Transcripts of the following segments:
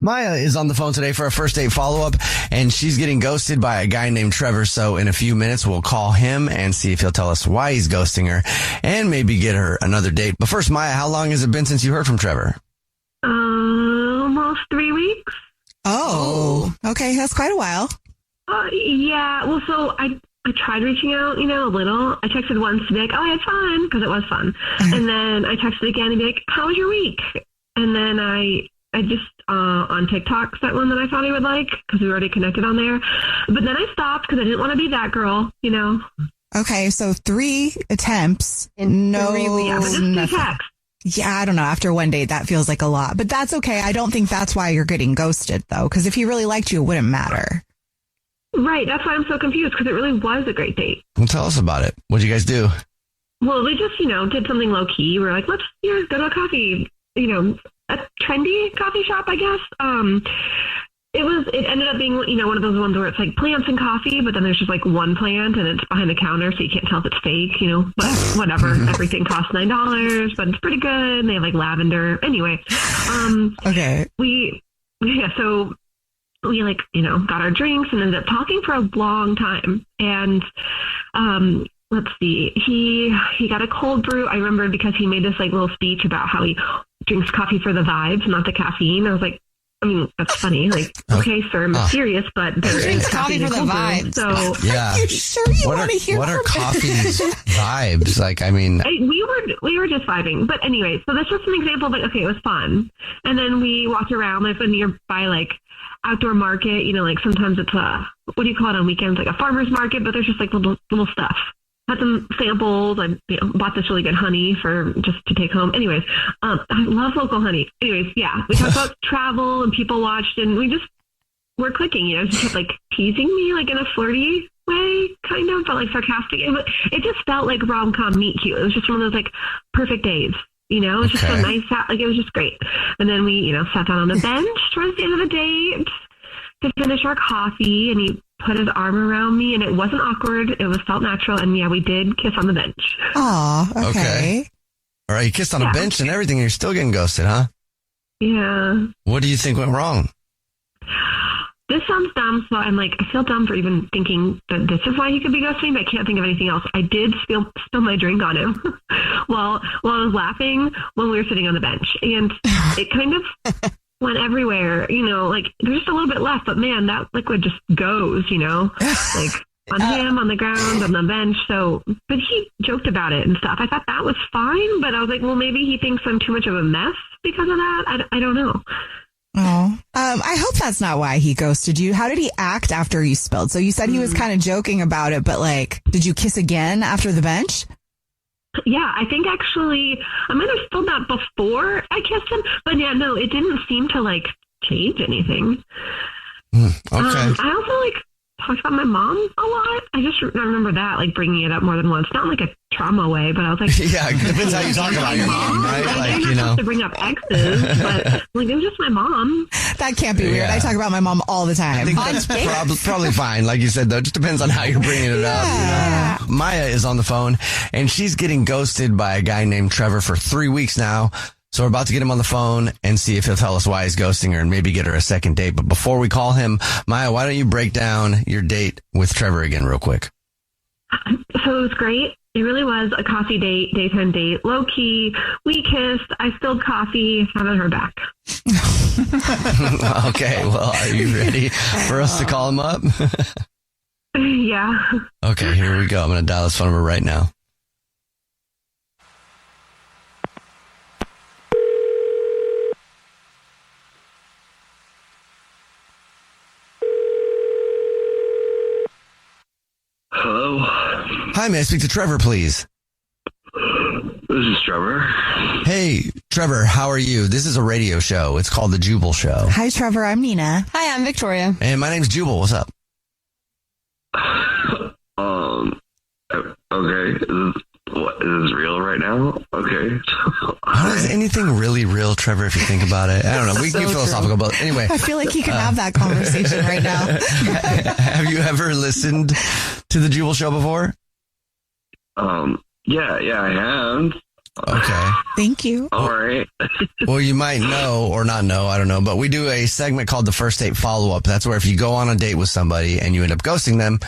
Maya is on the phone today for a first date follow-up, and she's getting ghosted by a guy named Trevor. So in a few minutes, we'll call him and see if he'll tell us why he's ghosting her and maybe get her another date. But first, Maya, how long has it been since you heard from Trevor? Almost 3 weeks. Oh, okay. That's quite a while. Yeah. Well, so I tried reaching out, a little. I texted once to be like, oh, I had fun, because it was fun. And then I texted again and be like, how was your week? And then I just, on TikTok, sent one that I thought he would like, because we were already connected on there. But then I stopped because I didn't want to be that girl, Okay, so 3 attempts. No, just 2 texts. Yeah, I don't know. After one date, that feels like a lot. But that's okay. I don't think that's why you're getting ghosted, though, because if he really liked you, it wouldn't matter. Right. That's why I'm so confused, because it really was a great date. Well, tell us about it. What'd you guys do? Well, we just, did something low key. We're like, let's go to a coffee, a trendy coffee shop, I guess. It ended up being, one of those ones where it's like plants and coffee, but then there's just like one plant and it's behind the counter, so you can't tell if it's fake, but whatever. Everything costs $9, but it's pretty good. And they have like lavender. Anyway. Okay. So we got our drinks and ended up talking for a long time. And, let's see, he got a cold brew. I remember because he made this like little speech about how he drinks coffee for the vibes, not the caffeine. I was like, that's funny. Like, okay, sir, I'm serious, but there is coffee for the vibes. So, yeah. Are you sure you want to hear what are coffee's vibes? Like, we were just vibing. But anyway, so that's just an example of like, okay, it was fun. And then we walked around like a nearby like outdoor market, like sometimes it's what do you call it on weekends? Like a farmer's market, but there's just like little stuff. Had some samples. I bought this really good honey for just to take home. Anyways, I love local honey. Anyways, yeah, we talked about travel and people watched, and we just were clicking. He kept like teasing me like in a flirty way, kind of, but like sarcastic. It just felt like rom-com meet cute. It was just one of those like perfect days. It was just so nice. Like it was just great. And then we, sat down on the bench towards the end of the date to finish our coffee, and he put his arm around me, and it wasn't awkward. It felt natural, and yeah, we did kiss on the bench. Aw, okay. All right, you kissed on a bench and everything, and you're still getting ghosted, huh? Yeah. What do you think went wrong? This sounds dumb, so I'm like, I feel dumb for even thinking that this is why he could be ghosting, but I can't think of anything else. I did spill my drink on him while I was laughing when we were sitting on the bench, and it kind of went everywhere, like there's just a little bit left, but man, that liquid just goes, like on him, on the ground, on the bench. So, but he joked about it and stuff. I thought that was fine, but I was like, well, maybe he thinks I'm too much of a mess because of that. I don't know. Oh, I hope that's not why he ghosted you. How did he act after you spilled? So you said he was kind of joking about it, but like, did you kiss again after the bench? Yeah, I think actually I might have spilled that before I kissed him, but yeah, no, it didn't seem to like change anything. Okay. I also like talked about my mom a lot. I remember that, like bringing it up more than once, not in like a trauma way, but I was like, yeah, it depends how you talk about your mom, right? I didn't have to bring up exes, but like it was just my mom. That can't be weird. I talk about my mom all the time. I think that's probably fine. Like you said, though, it just depends on how you're bringing it up. Maya is on the phone, and she's getting ghosted by a guy named Trevor for 3 weeks now. So we're about to get him on the phone and see if he'll tell us why he's ghosting her and maybe get her a second date. But before we call him, Maya, why don't you break down your date with Trevor again real quick? So it was great. It really was a coffee date, daytime date, low key. We kissed. I spilled coffee. Haven't heard back. Okay. Well, are you ready for us to call him up? Yeah. Okay, here we go. I'm going to dial his phone number right now. Hello. Hi, may I speak to Trevor, please? This is Trevor. Hey, Trevor, how are you? This is a radio show. It's called The Jubal Show. Hi, Trevor. I'm Nina. Hi, I'm Victoria. And my name's Jubal. What's up? Okay. Is this real right now? Okay. How is anything really real, Trevor, if you think about it? I don't know. We can be philosophical, but anyway. I feel like you can have that conversation right now. Have you ever listened to The Jubal Show before? Yeah, I have. Okay. Thank you. All right. Well, you might know or not know, I don't know, but we do a segment called the first date follow-up. That's where if you go on a date with somebody and you end up ghosting them,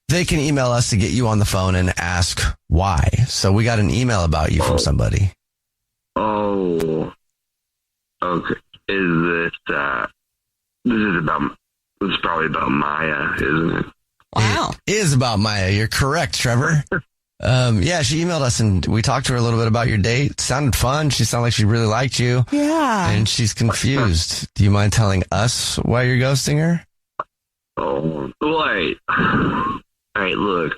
they can email us to get you on the phone and ask why. So we got an email about you from somebody. Oh. Okay. This is probably about Maya, isn't it? Wow. It is about Maya. You're correct, Trevor. Yeah, she emailed us and we talked to her a little bit about your date. It sounded fun. She sounded like she really liked you. Yeah. And she's confused. Do you mind telling us why you're ghosting her? Oh, right. All right, look,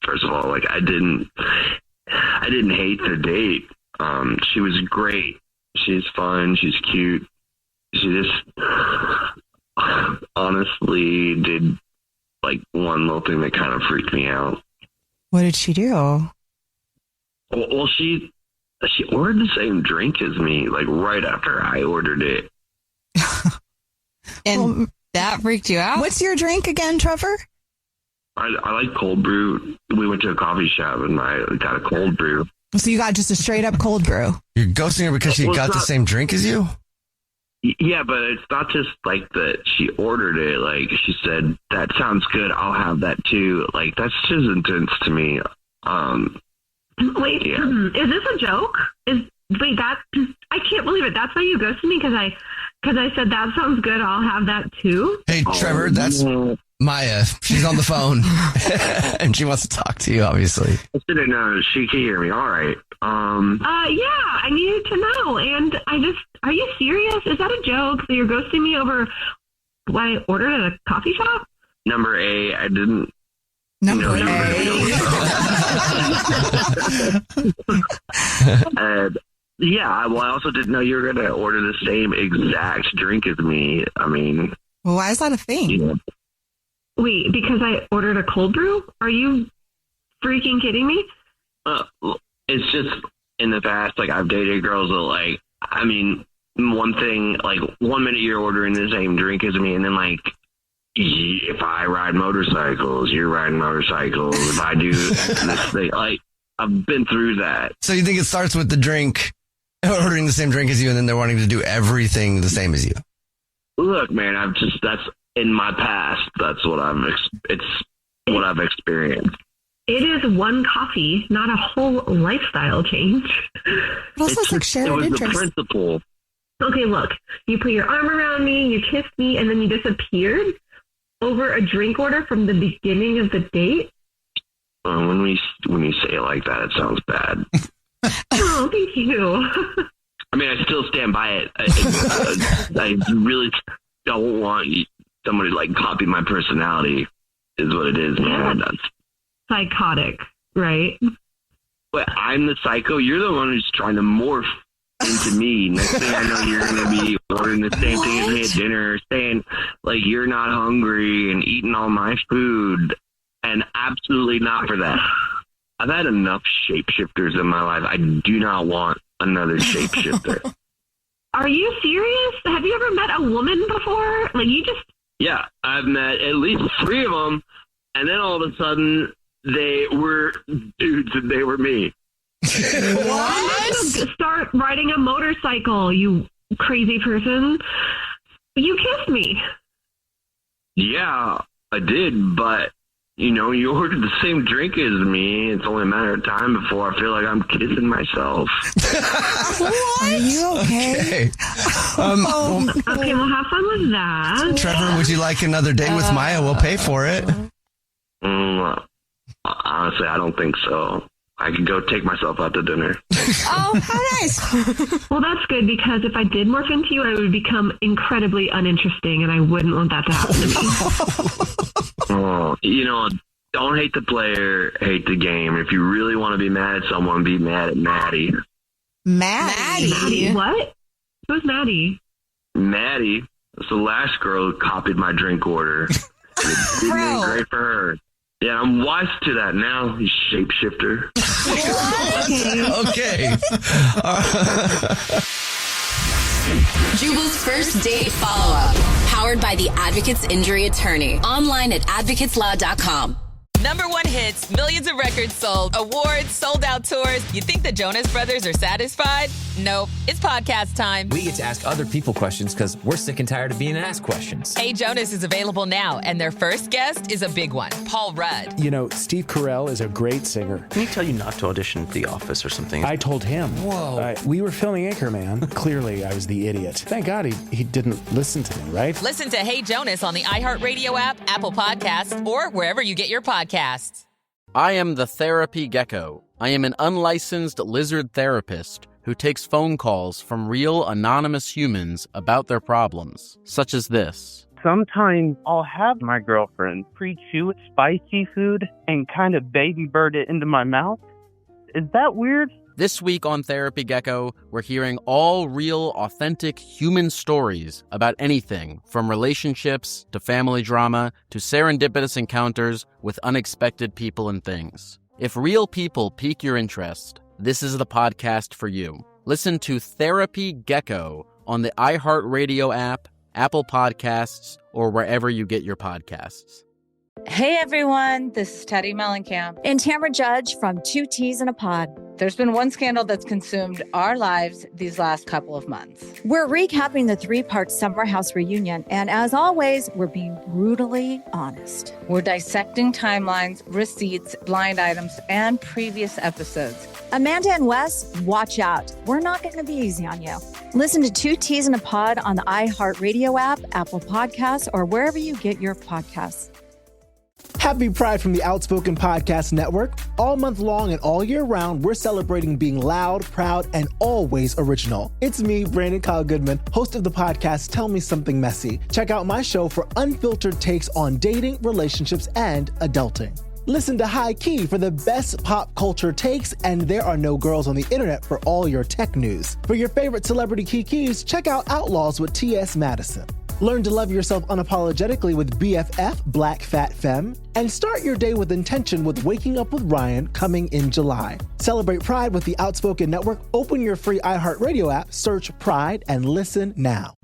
first of all, like, I didn't hate the date. She was great. She's fun. She's cute. She just honestly did, like, one little thing that kind of freaked me out. What did she do? Well, she ordered the same drink as me, like, right after I ordered it. And that freaked you out? What's your drink again, Trevor? I like cold brew. We went to a coffee shop and I got a cold brew. So you got just a straight up cold brew. You're ghosting her because she Well, got the same drink as you? Yeah, but it's not just like that she ordered it. Like, she said, that sounds good. I'll have that too. Like, that's just intense to me. Wait, Yeah. is this a joke? I can't believe it. That's why you ghosted me, because I said that sounds good. I'll have that too. Hey, Trevor, that's no. Maya. She's on the phone and she wants to talk to you, obviously. I didn't know she can hear me. All right. Yeah, I needed to know. And are you serious? Is that a joke that you're ghosting me over what I ordered at a coffee shop? Number A, I didn't. Number you were A. And yeah, well, I also didn't know you were going to order the same exact drink as me. I mean, Well, why is that a thing? you know, Wait, because I ordered a cold brew? Are you freaking kidding me? it's just in the past, like, I've dated girls that, like, I mean, one thing, like, 1 minute you're ordering the same drink as me, and then, like, if I ride motorcycles, you're riding motorcycles. If I do this thing, like, I've been through that. So you think it starts with the drink, ordering the same drink as you, and then they're wanting to do everything the same as you? Look, man, that's in my past. That's what it's what I've experienced. It is one coffee, not a whole lifestyle change. But also, it's like It shared was the interest. principle. Okay, look, you put your arm around me, you kissed me, and then you disappeared over a drink order from the beginning of the date? When you say it like that, it sounds bad. Oh, thank you. I mean, I still stand by it. I really don't want somebody to, like, copy my personality, is what it is, man. That's, Psychotic, right? but I'm the psycho. You're the one who's trying to morph into me. Next thing I know, you're going to be ordering the same thing as me at dinner, saying, like, you're not hungry and eating all my food. And absolutely not for that. I've had enough shapeshifters in my life. I do not want another shapeshifter. Are you serious? Have you ever met a woman before? Like, you just... Yeah, I've met at least 3 of them, and then all of a sudden, they were dudes and they were me. What? Start riding a motorcycle, you crazy person. You kissed me. Yeah, I did, but, you know, you ordered the same drink as me. It's only a matter of time before I feel like I'm kissing myself. Are you okay? Okay. Well, Okay, well, have fun with that. Trevor, would you like another date with Maya? We'll pay for it. Honestly, I don't think so. I could go take myself out to dinner. Oh, how nice. Well, that's good, because if I did morph into you, I would become incredibly uninteresting, and I wouldn't want that to happen to me. Oh, you know, don't hate the player, hate the game. If you really want to be mad at someone, be mad at Maddie. Maddie. Maddie, what? Who's Maddie? Maddie was the last girl who copied my drink order. It didn't Bro. go great for her. Yeah, I'm wise to that now, you shapeshifter. Okay. Jubal's first date follow-up. Powered by the Advocates Injury Attorney. Online at advocateslaw.com. #1 hits, millions of records sold, awards, sold-out tours. You think the Jonas Brothers are satisfied? Nope. It's podcast time. We get to ask other people questions because we're sick and tired of being asked questions. Hey Jonas is available now, and their first guest is a big one, Paul Rudd. You know, Steve Carell is a great singer. Can he tell you not to audition for The Office or something? I told him. Whoa. We were filming Anchorman. Clearly, I was the idiot. Thank God he didn't listen to me, right? Listen to Hey Jonas on the iHeartRadio app, Apple Podcasts, or wherever you get your podcasts. I am the Therapy Gecko. I am an unlicensed lizard therapist who takes phone calls from real anonymous humans about their problems, such as this. Sometimes I'll have my girlfriend pre-chew spicy food and kind of baby bird it into my mouth. Is that weird? This week on Therapy Gecko, we're hearing all real, authentic human stories about anything from relationships to family drama to serendipitous encounters with unexpected people and things. If real people pique your interest, this is the podcast for you. Listen to Therapy Gecko on the iHeartRadio app, Apple Podcasts, or wherever you get your podcasts. Hey everyone, this is Teddy Mellencamp and Tamara Judge from Two Teas in a Pod. There's been one scandal that's consumed our lives these last couple of months. We're recapping the 3-part Summer House reunion, and as always, we're being brutally honest. We're dissecting timelines, receipts, blind items, and previous episodes. Amanda and Wes, watch out. We're not going to be easy on you. Listen to Two Teas in a Pod on the iHeartRadio app, Apple Podcasts, or wherever you get your podcasts. Happy Pride from the Outspoken Podcast Network. All month long and all year round, we're celebrating being loud, proud, and always original. It's me, Brandon Kyle Goodman, host of the podcast Tell Me Something Messy. Check out my show for unfiltered takes on dating, relationships, and adulting. Listen to High Key for the best pop culture takes, and There Are No Girls on the Internet for all your tech news. For your favorite celebrity kikis, check out Outlaws with T.S. Madison. Learn to love yourself unapologetically with BFF, Black Fat Femme. And start your day with intention with Waking Up with Ryan coming in July. Celebrate Pride with the Outspoken Network. Open your free iHeartRadio app, search Pride, and listen now.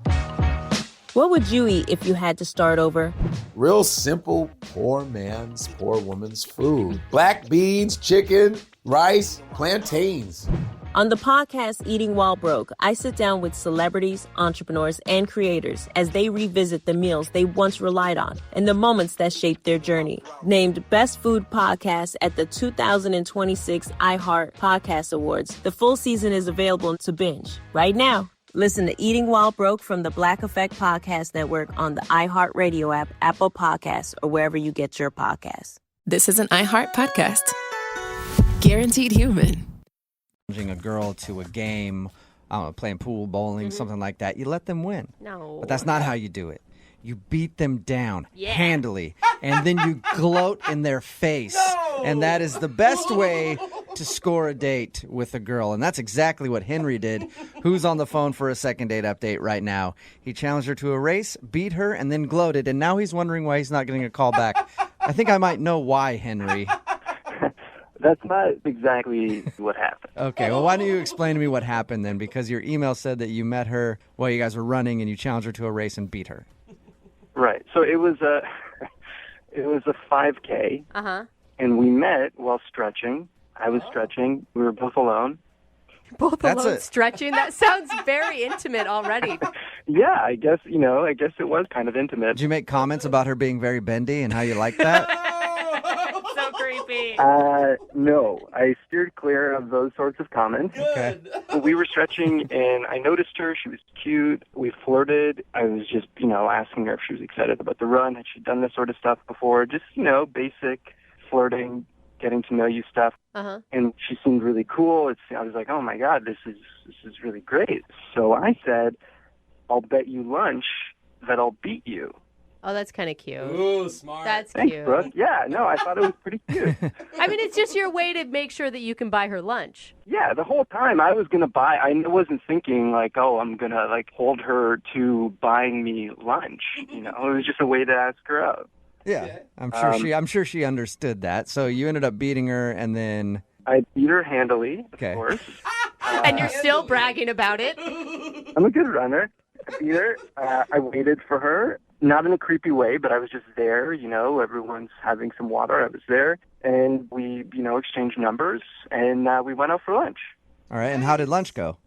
What would you eat if you had to start over? Real simple, poor man's, poor woman's food. Black beans, chicken, rice, plantains. On the podcast Eating While Broke, I sit down with celebrities, entrepreneurs, and creators as they revisit the meals they once relied on and the moments that shaped their journey. Named Best Food Podcast at the 2026 iHeart Podcast Awards, the full season is available to binge right now. Listen to Eating While Broke from the Black Effect Podcast Network on the iHeartRadio app, Apple Podcasts, or wherever you get your podcasts. This is an iHeart podcast. Guaranteed human. A girl to a game, I don't know, playing pool, bowling, something like that, you let them win. No. But that's not how you do it. You beat them down handily, and then you gloat in their face. No! And that is the best way to score a date with a girl. And that's exactly what Henry did, who's on the phone for a second date update right now. He challenged her to a race, beat her, and then gloated, and now he's wondering why he's not getting a call back. I think I might know why, Henry. That's not exactly what happened. Okay, well, why don't you explain to me what happened then? Because your email said that you met her while you guys were running and you challenged her to a race and beat her. Right. So it was a 5K, and we met while stretching. I was stretching. We were both alone. Both alone stretching? That sounds very intimate already. Yeah, I guess it was kind of intimate. Did you make comments about her being very bendy and how you like that? So creepy. No, I steered clear of those sorts of comments. Okay. We were stretching, and I noticed her. She was cute. We flirted. I was just, asking her if she was excited about the run. Had she done this sort of stuff before? Just, basic flirting, getting to know you stuff. And she seemed really cool. I was like, oh my God, this is really great. So I said, I'll bet you lunch that I'll beat you. Oh, that's kind of cute. Ooh, smart. That's Thanks, cute. Brooke. Yeah, no, I thought it was pretty cute. I mean, it's just your way to make sure that you can buy her lunch. Yeah, the whole time I was going to buy, I wasn't thinking like, oh, I'm going to hold her to buying me lunch. It was just a way to ask her out. Yeah, I'm sure she understood that. So you ended up beating her, and then I beat her handily, of course. And you're still bragging about it. I'm a good runner. I beat her. I waited for her, Not in a creepy way, but I was just there, everyone's having some water. I was there, and we, exchanged numbers, and we went out for lunch. All right, and how did lunch go?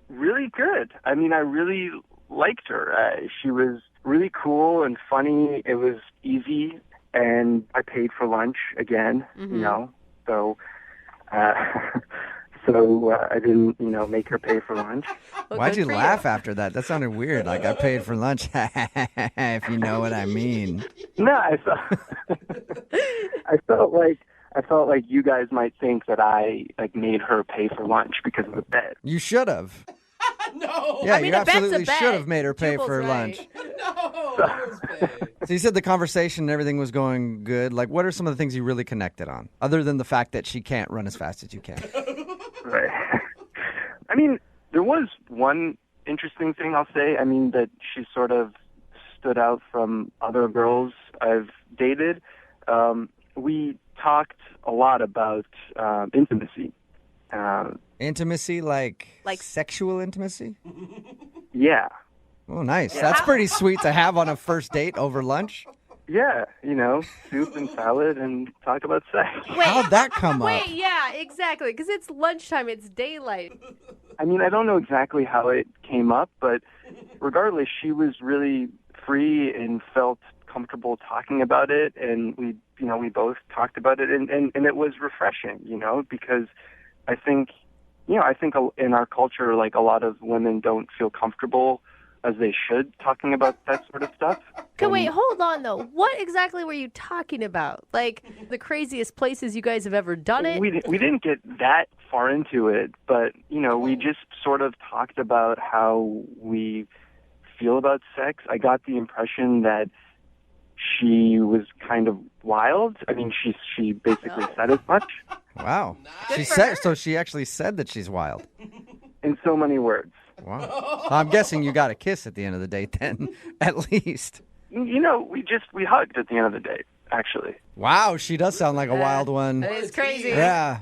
Really good. I mean, I really liked her. She was really cool and funny. It was easy, and I paid for lunch again, so... So I didn't, make her pay for lunch. Why'd you laugh after that? That sounded weird. Like I paid for lunch, if you know what I mean. No, I felt like you guys might think that I made her pay for lunch because of the bet. You should have. No. Yeah, I mean, you absolutely should have made her pay Jubal's for right. lunch. No. So you said the conversation and everything was going good. Like, what are some of the things you really connected on, other than the fact that she can't run as fast as you can? Right. I mean, there was one interesting thing I'll say. I mean, that she sort of stood out from other girls I've dated. We talked a lot about intimacy. Intimacy, like sexual intimacy? Yeah. Oh, nice. Yeah. That's pretty sweet to have on a first date over lunch. Yeah, soup and salad and talk about sex. How'd that come up? Wait, yeah, exactly, because it's lunchtime, it's daylight. I mean, I don't know exactly how it came up, but regardless, she was really free and felt comfortable talking about it, and we both talked about it, and it was refreshing, because I think in our culture, like, a lot of women don't feel comfortable as they should talking about that sort of stuff. Okay, wait, hold on, though. What exactly were you talking about? Like, the craziest places you guys have ever done it? We didn't get that far into it, but, we just sort of talked about how we feel about sex. I got the impression that she was kind of wild. I mean, she basically said as much. Wow. She actually said that she's wild. In so many words. Wow. I'm guessing you got a kiss at the end of the date then, at least. We hugged at the end of the date, actually. Wow, she does sound like a wild one. That is crazy. Yeah.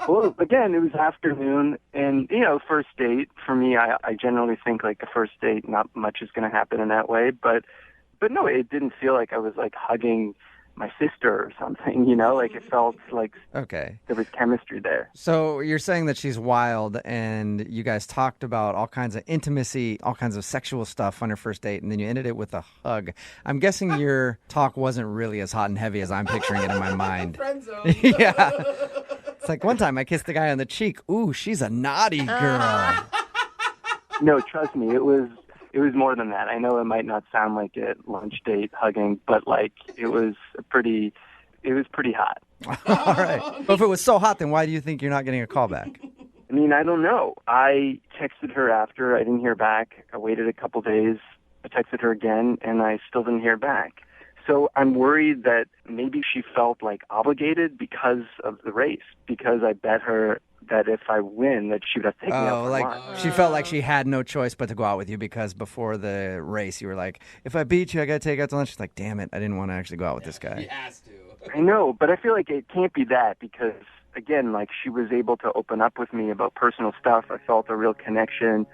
Well, again, it was afternoon, and, first date, for me, I generally think, like, a first date, not much is going to happen in that way, but no, it didn't feel like I was, like, hugging my sister or something, like it felt like okay, there was chemistry there. So you're saying that she's wild, and you guys talked about all kinds of intimacy, all kinds of sexual stuff on your first date, and then you ended it with a hug. I'm guessing your talk wasn't really as hot and heavy as I'm picturing it in my mind. Yeah. It's like one time I kissed the guy on the cheek. Ooh, she's a naughty girl. No, trust me, it was more than that. I know it might not sound like a lunch date hugging, but like it was pretty hot. All right. Well, if it was so hot, then why do you think you're not getting a call back? I mean, I don't know. I texted her after. I didn't hear back. I waited a couple days. I texted her again, and I still didn't hear back. So I'm worried that maybe she felt like obligated because of the race, because I bet her that if I win, that she would have taken me out for lunch. She felt like she had no choice but to go out with you because before the race, you were like, if I beat you, I got to take you out to lunch. She's like, damn it, I didn't want to actually go out with this guy. He has to. I know, but I feel like it can't be that because, again, like she was able to open up with me about personal stuff. I felt a real connection.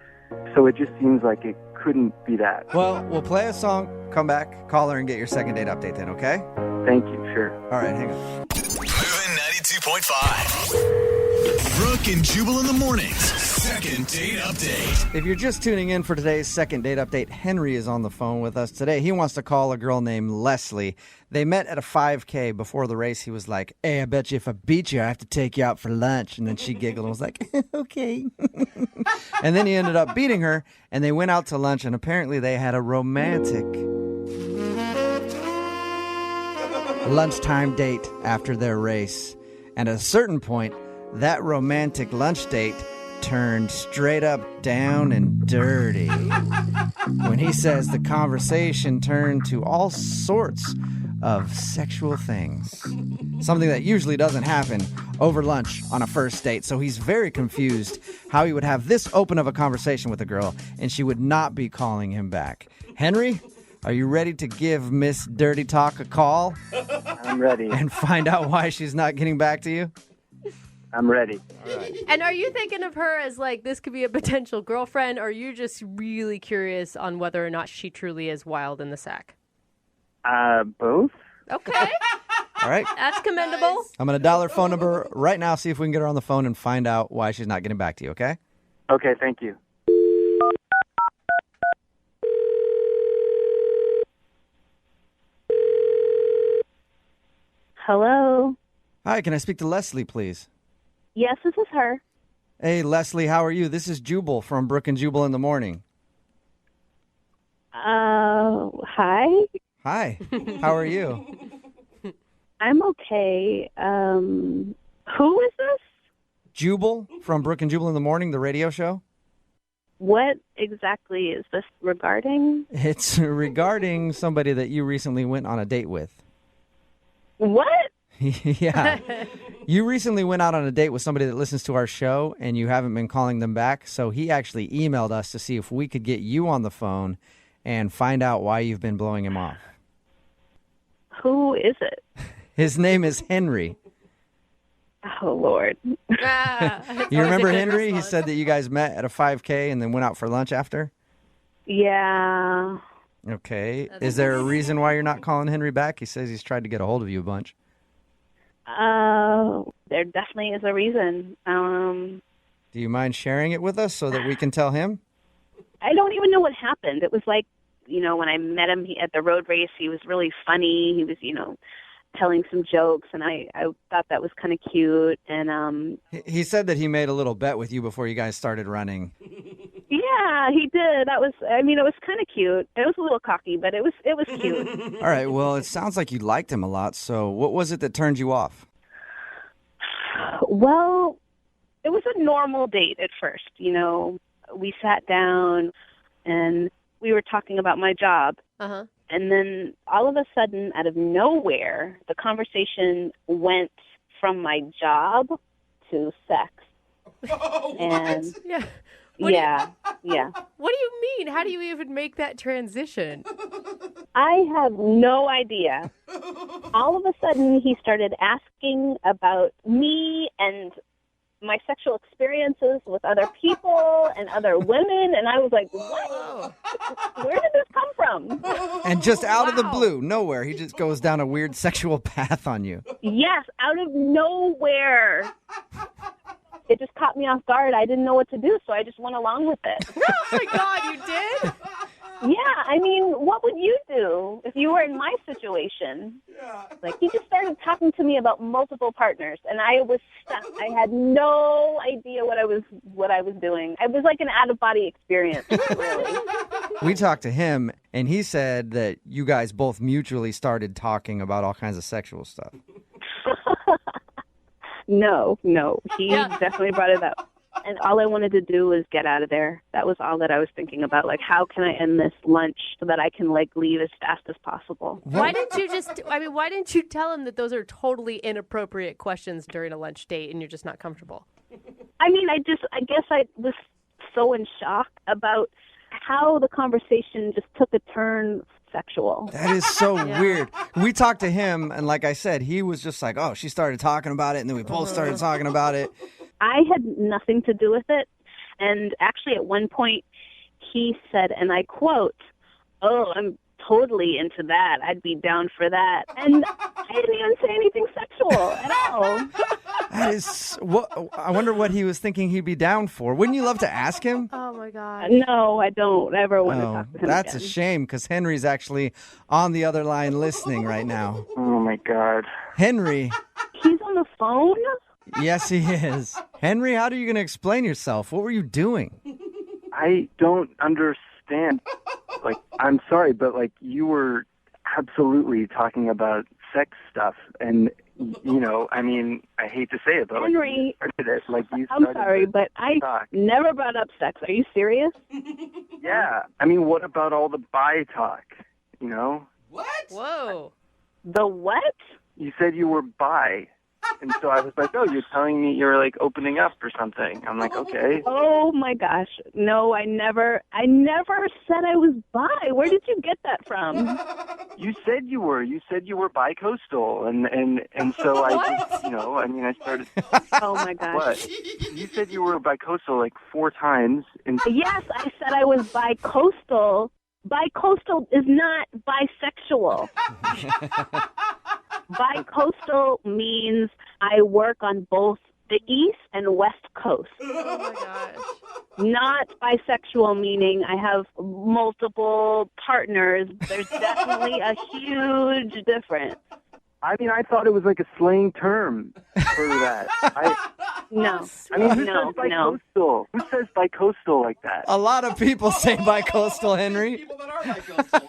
So it just seems like it couldn't be that. Well, we'll play a song, come back, call her, and get your second date update then, okay? Thank you, sure. All right, hang on. Moving 92.5. Brooke and Jubal in the mornings. Second date update. If you're just tuning in for today's second date update, Henry is on the phone with us today. He wants to call a girl named Leslie. They met at a 5K. Before the race, he was like, hey, I bet you if I beat you, I have to take you out for lunch. And then she giggled and was like, okay. And then he ended up beating her, and they went out to lunch, and apparently they had a romantic lunchtime date after their race. And at a certain point, that romantic lunch date turned straight up down and dirty. When he says the conversation turned to all sorts of sexual things. Something that usually doesn't happen over lunch on a first date. So he's very confused how he would have this open of a conversation with a girl and she would not be calling him back. Henry, are you ready to give Miss Dirty Talk a call? I'm ready. And find out why she's not getting back to you? I'm ready. All right. And are you thinking of her as like this could be a potential girlfriend, or are you just really curious on whether or not she truly is wild in the sack? Both. Okay. All right. That's commendable. I'm going to dial her phone number right now, see if we can get her on the phone and find out why she's not getting back to you, okay? Okay, thank you. Hello. Hi, can I speak to Leslie, please? Yes, this is her. Hey, Leslie, how are you? This is Jubal from Brooke and Jubal in the Morning. Hi. Hi. How are you? I'm okay. Who is this? Jubal from Brooke and Jubal in the Morning, the radio show. What exactly is this regarding? It's regarding somebody that you recently went on a date with. What? Yeah. You recently went out on a date with somebody that listens to our show, and you haven't been calling them back. So he actually emailed us to see if we could get you on the phone and find out why you've been blowing him off. Who is it? His name is Henry. Oh, Lord. You remember Henry? He said that you guys met at a 5K and then went out for lunch after? Yeah. Okay. Is there a reason why you're not calling Henry back? He says he's tried to get a hold of you a bunch. There definitely is a reason. Do you mind sharing it with us so that we can tell him? I don't even know what happened. It was like, when I met him at the road race, he was really funny. He was, telling some jokes, and I thought that was kind of cute. And he said that he made a little bet with you before you guys started running. Yeah, he did. That was, it was kind of cute. It was a little cocky, but it was cute. All right, well, it sounds like you liked him a lot, so what was it that turned you off? Well, it was a normal date at first. We sat down, and we were talking about my job. Uh-huh. And then all of a sudden, out of nowhere, the conversation went from my job to sex. And Yeah. yeah. What do you mean? How do you even make that transition? I have no idea. All of a sudden, he started asking about me and my sexual experiences with other people and other women, and I was like, what? Where did this come from? And just out of the blue, nowhere, he just goes down a weird sexual path on you. Yes, out of nowhere. It just caught me off guard. I didn't know what to do, so I just went along with it. Oh, my God, you did? Yeah, what would you do if you were in my situation? Yeah. Like, he just started talking to me about multiple partners, and I was stuck. I had no idea what I was doing. It was like an out-of-body experience, really. We talked to him, and he said that you guys both mutually started talking about all kinds of sexual stuff. No. He definitely brought it up. And all I wanted to do was get out of there. That was all that I was thinking about. Like, how can I end this lunch so that I can, leave as fast as possible? Why didn't you tell him that those are totally inappropriate questions during a lunch date and you're just not comfortable? I guess I was so in shock about how the conversation just took a turn sexual. That is so weird. We talked to him, and like I said, he was just like, oh, she started talking about it, and then we both started talking about it. I had nothing to do with it. And actually, at one point, he said, and I quote, "Oh, I'm totally into that. I'd be down for that." And I didn't even say anything sexual at all. That is, I wonder what he was thinking he'd be down for. Wouldn't you love to ask him? Oh, my God. No, I don't ever want to talk to him That's again. a shame, because Henry's actually on the other line listening right now. Oh, my God. Henry. He's on the phone? Yes, he is. Henry, how are you going to explain yourself? What were you doing? I don't understand. I'm sorry, but you were absolutely talking about sex stuff, and I hate to say it, but Henry, you started it. You I'm started sorry, the but I talk. never brought up sex. Are you serious? Yeah. What about all the bi talk? What? Whoa. The what? You said you were bi. And so I was like, oh, you're telling me you're like opening up or something. I'm like, okay. Oh my gosh. No, I never said I was bi. Where did you get that from? You said you were. You said you were bi-coastal. And so I just, I started. Oh my gosh. What? You said you were bi-coastal like 4 times. And Yes, I said I was bi-coastal. Bi-coastal is not bisexual. Bi-coastal means I work on both the East and West Coast. Oh my gosh. Not bisexual, meaning I have multiple partners. There's definitely a huge difference. I mean, I thought it was like a slang term for that. No. I mean, who says bi-coastal? Who says bi-coastal like that? A lot of people say bi-coastal, Henry. People that are bi-coastal.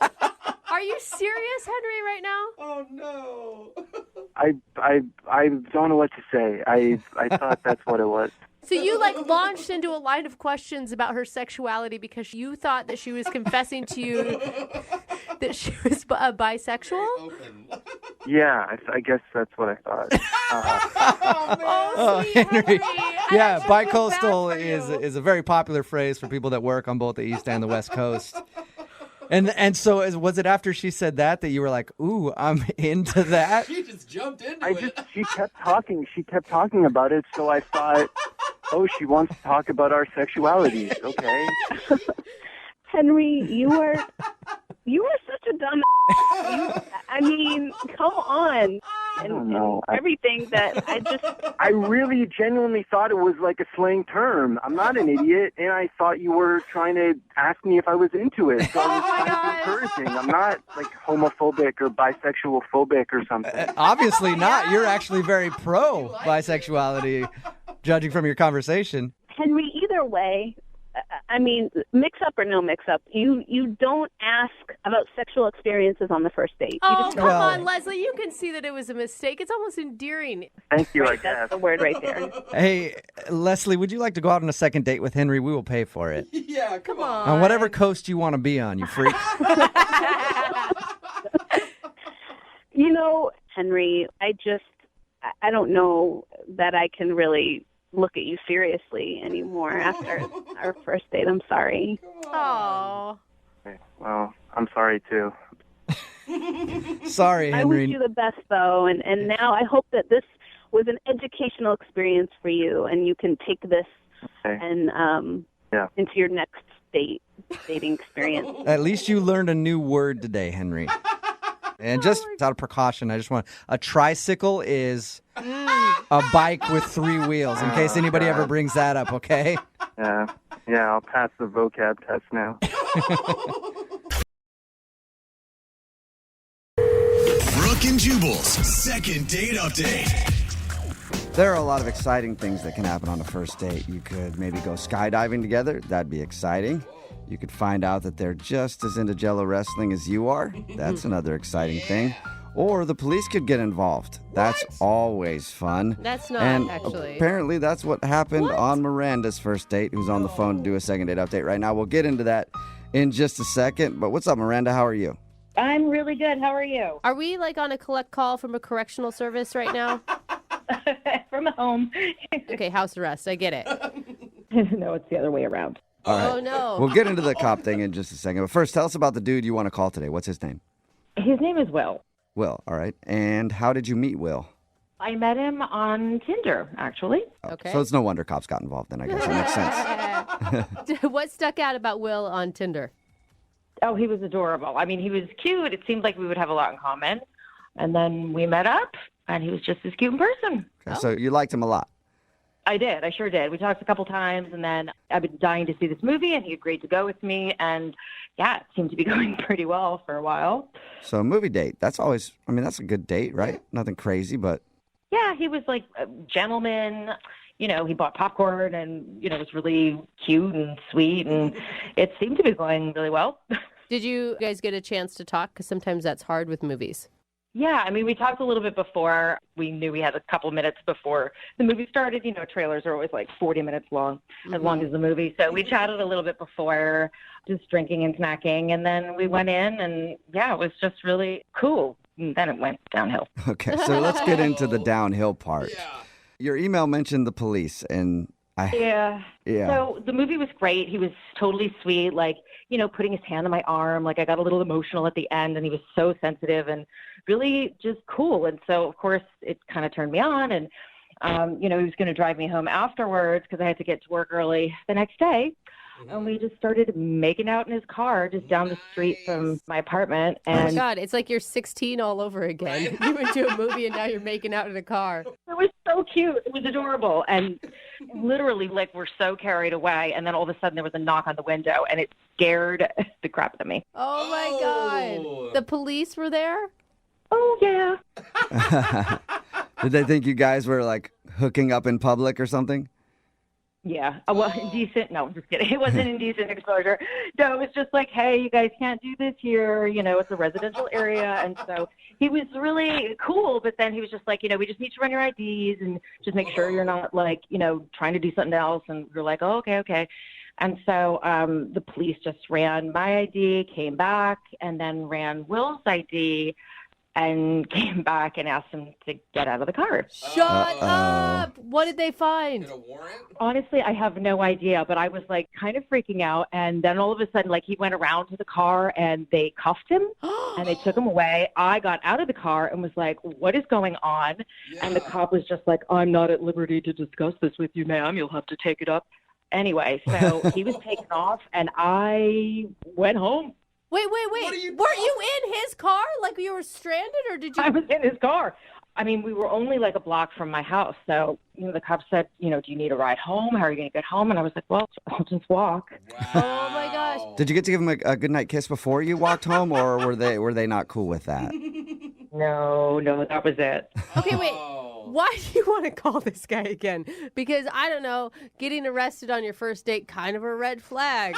Are you serious, Henry, right now? Oh, no. I don't know what to say. I thought that's what it was. So you launched into a line of questions about her sexuality because you thought that she was confessing to you that she was bisexual? Yeah, I guess that's what I thought. Oh, Henry. Yeah, bicoastal is a very popular phrase for people that work on both the East and the West Coast. And so was it after she said that you were like, ooh, I'm into that? She just jumped into it. She kept talking. She kept talking about it, so I thought, oh, she wants to talk about our sexualities. Okay. Henry, you are such a dumb. I mean, come on. I don't know. Everything that I really genuinely thought it was like a slang term. I'm not an idiot, and I thought you were trying to ask me if I was into it. So I was trying to be encouraging. I'm not like homophobic or bisexual phobic or something. Obviously not. You're actually very pro bisexuality, judging from your conversation. Henry, either way, I mean, mix up or no mix up, you don't ask about sexual experiences on the first date. Oh, come on, Leslie. You can see that it was a mistake. It's almost endearing. Thank you, I guess. That's the word right there. Hey, Leslie, would you like to go out on a second date with Henry? We will pay for it. Yeah, come on. On whatever coast you want to be on, you freak. Henry, I don't know that I can really look at you seriously anymore after our first date. I'm sorry. Oh. Okay, well, I'm sorry too. Sorry, Henry. I wish you the best, though, and now I hope that this was an educational experience for you, and you can take this and into your next dating experience. At least you learned a new word today, Henry. And just out of precaution, I just want a tricycle is a bike with 3 wheels, in case anybody ever brings that up, okay? Yeah, I'll pass the vocab test now. Brooke and Jubal's second date update. There are a lot of exciting things that can happen on a first date. You could maybe go skydiving together. That'd be exciting. You could find out that they're just as into Jello wrestling as you are. That's another exciting thing. Or the police could get involved. That's always fun. That's not, and actually. Apparently that's what happened on Miranda's first date, who's on the phone to do a second date update right now. We'll get into that in just a second. But what's up, Miranda? How are you? I'm really good. How are you? Are we on a collect call from a correctional service right now? From home. Okay, house arrest. I get it. No, it's the other way around. All right. Oh, no. We'll get into the cop thing in just a second. But first, tell us about the dude you want to call today. What's his name? His name is Will. Will, all right. And how did you meet Will? I met him on Tinder, actually. Okay. So it's no wonder cops got involved then, I guess. That makes sense. What stuck out about Will on Tinder? Oh, he was adorable. I mean, he was cute. It seemed like we would have a lot in common. And then we met up, and he was just as cute in person. Okay, so you liked him a lot? I did. I sure did. We talked a couple times, and then I've been dying to see this movie, and he agreed to go with me. And, yeah, it seemed to be going pretty well for a while. So a movie date, that's always, that's a good date, right? Nothing crazy, but... Yeah, he was like a gentleman. He bought popcorn and, was really cute and sweet, and it seemed to be going really well. Did you guys get a chance to talk? Because sometimes that's hard with movies. Yeah, we talked a little bit before. We knew we had a couple minutes before the movie started. Trailers are always like 40 minutes long, as long as the movie. So we chatted a little bit before, just drinking and snacking. And then we went in and, yeah, it was just really cool. and then it went downhill. Okay, so let's get into the downhill part. Your email mentioned the police, and Yeah. Yeah. So the movie was great. He was totally sweet, like, putting his hand on my arm. Like, I got a little emotional at the end, and he was so sensitive and really just cool. And so, of course, it kind of turned me on. And, he was going to drive me home afterwards because I had to get to work early the next day. And we just started making out in his car just down the street from my apartment. Oh, my And God. It's like you're 16 all over again. You went to a movie and now you're making out in a car. it was so cute. It was adorable. And literally, like, we're so carried away. And then all of a sudden there was a knock on the window, and it scared the crap out of me. Oh, my God. The police were there? Oh, yeah. Did they think you guys were, like, hooking up in public or something? Yeah. Well, indecent. No, I'm just kidding. It wasn't indecent exposure. No, it was just like, hey, you guys can't do this here. It's a residential area. And so he was really cool. But then he was just like, we just need to run your IDs and just make sure you're not, like, trying to do something else. And we're like, oh, okay. And so the police just ran my ID, came back, and then ran Will's ID, and came back and asked him to get out of the car. Shut up! What did they find? Honestly, I have no idea, but I was like kind of freaking out. And then all of a sudden, like, he went around to the car and they cuffed him and they took him away. I got out of the car and was like, what is going on? And the cop was just like, I'm not at liberty to discuss this with you, ma'am. You'll have to take it up. Anyway, so he was taken off and I went home. Wait. Weren't you in his car? Like you were stranded, or did you? I was in his car. I mean, we were only like a block from my house. So, the cops said, do you need a ride home? How are you going to get home? And I was like, well, I'll just walk. Oh, my gosh. Did you get to give him a goodnight kiss before you walked home, or were they not cool with that? No, that was it. Okay, wait. Why do you want to call this guy again? Because, I don't know, getting arrested on your first date, kind of a red flag.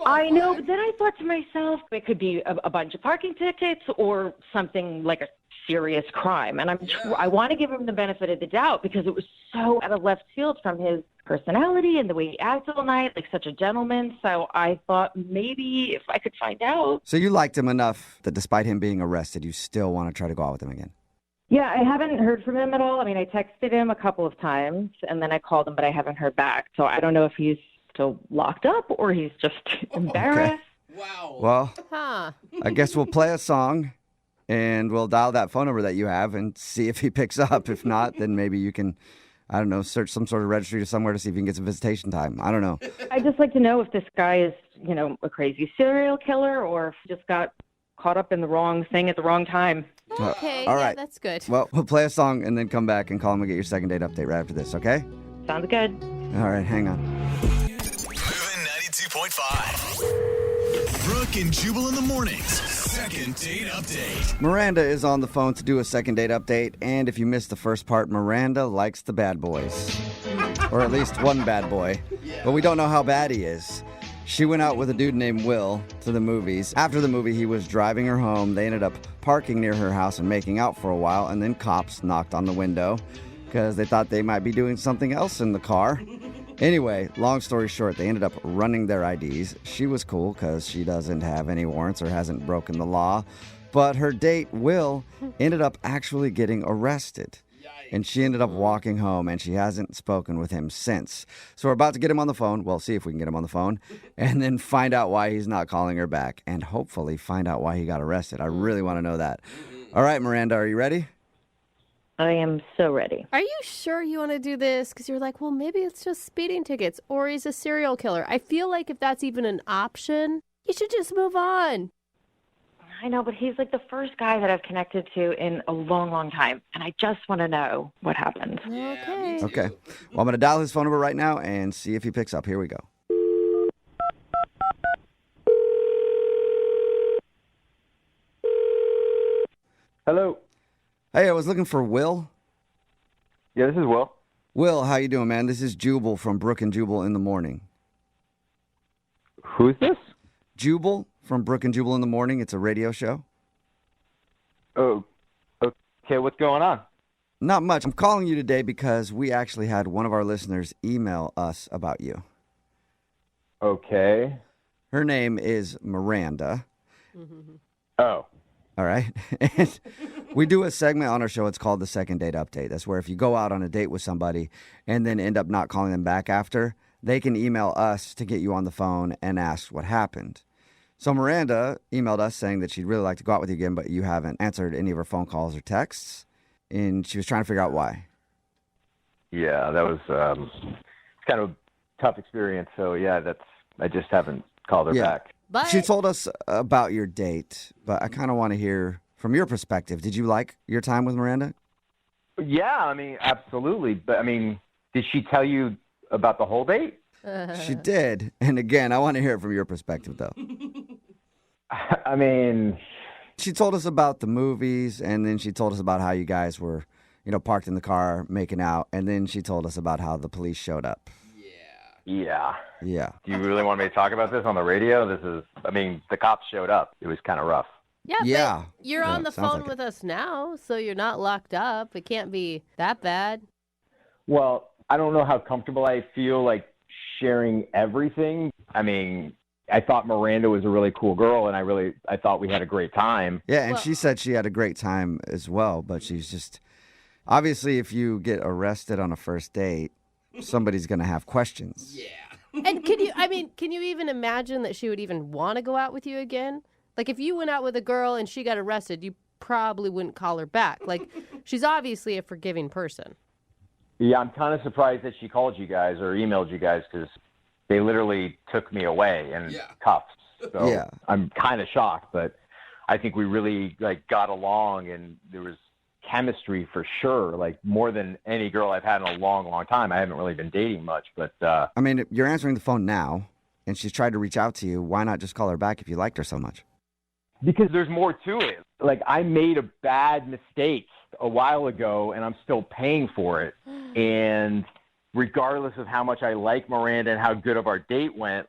I know, but then I thought to myself, it could be a bunch of parking tickets or something like a serious crime. And I want to give him the benefit of the doubt because it was so out of left field from his personality and the way he acted all night, like such a gentleman. So I thought maybe if I could find out. So you liked him enough that despite him being arrested, you still want to try to go out with him again? Yeah, I haven't heard from him at all. I mean, I texted him a couple of times and then I called him, but I haven't heard back. So I don't know if he's still locked up or he's just embarrassed. Okay. Wow. Well, I guess we'll play a song and we'll dial that phone number that you have and see if he picks up. If not, then maybe you can, I don't know, search some sort of registry or somewhere to see if you can get some visitation time. I don't know. I'd just like to know if this guy is, a crazy serial killer or if he just got caught up in the wrong thing at the wrong time. Okay, all right. Yeah, that's good. Well, we'll play a song and then come back and call him and get your second date update right after this, okay? Sounds good. All right, hang on. Moving 92.5. Brooke and Jubal in the mornings. Second date update. Miranda is on the phone to do a second date update, and if you missed the first part, Miranda likes the bad boys. Or at least one bad boy. But we don't know how bad he is. She went out with a dude named Will to the movies. After the movie, he was driving her home. They ended up parking near her house and making out for a while, and then cops knocked on the window because they thought they might be doing something else in the car. Anyway, long story short, they ended up running their IDs. She was cool because she doesn't have any warrants or hasn't broken the law. But her date, Will, ended up actually getting arrested. And she ended up walking home, and she hasn't spoken with him since. So we're about to get him on the phone. Well, see if we can get him on the phone. And then find out why he's not calling her back. And hopefully find out why he got arrested. I really want to know that. All right, Miranda, are you ready? I am so ready. Are you sure you want to do this? Because you're like, well, maybe it's just speeding tickets or he's a serial killer. I feel like if that's even an option, you should just move on. I know, but he's like the first guy that I've connected to in a long, long time. And I just want to know what happened. Okay. Okay. Well, I'm going to dial his phone number right now and see if he picks up. Here we go. Hello. Hey, I was looking for Will. Yeah, this is Will. Will, how you doing, man? This is Jubal from Brooke and Jubal in the morning. Who's this? Jubal from Brooke and Jubal in the morning. It's a radio show. Oh, okay. What's going on? Not much. I'm calling you today because we actually had one of our listeners email us about you. Okay. Her name is Miranda. Oh. All right. And we do a segment on our show. It's called the Second Date Update. That's where if you go out on a date with somebody and then end up not calling them back after, they can email us to get you on the phone and ask what happened. So Miranda emailed us saying that she'd really like to go out with you again, but you haven't answered any of her phone calls or texts. And she was trying to figure out why. Yeah, that was kind of a tough experience. So, yeah, I just haven't called her back. But she told us about your date, but I kind of want to hear from your perspective. Did you like your time with Miranda? Yeah, I mean, absolutely. But, I mean, did she tell you about the whole date? She did. And again, I want to hear it from your perspective, though. I mean, she told us about the movies, and then she told us about how you guys were, parked in the car making out, and then she told us about how the police showed up. Yeah. Yeah. Do you really want me to talk about this on the radio? The cops showed up. It was kind of rough. Yeah. But you're on the sounds phone like with us now, so you're not locked up. It can't be that bad. Well, I don't know how comfortable I feel like sharing everything. I mean, I thought Miranda was a really cool girl, and I thought we had a great time. Yeah, and she said she had a great time as well, but she's just, obviously, if you get arrested on a first date, somebody's going to have questions. Yeah. And can you even imagine that she would even want to go out with you again? Like, if you went out with a girl and she got arrested, you probably wouldn't call her back. Like, she's obviously a forgiving person. Yeah, I'm kind of surprised that she called you guys or emailed you guys because they literally took me away in cuffs. So I'm kind of shocked, but I think we really got along, and there was chemistry for sure, more than any girl I've had in a long, long time. I haven't really been dating much, but I mean, you're answering the phone now, and she's tried to reach out to you. Why not just call her back if you liked her so much? Because there's more to it. I made a bad mistake a while ago, and I'm still paying for it. And regardless of how much I like Miranda and how good of our date went,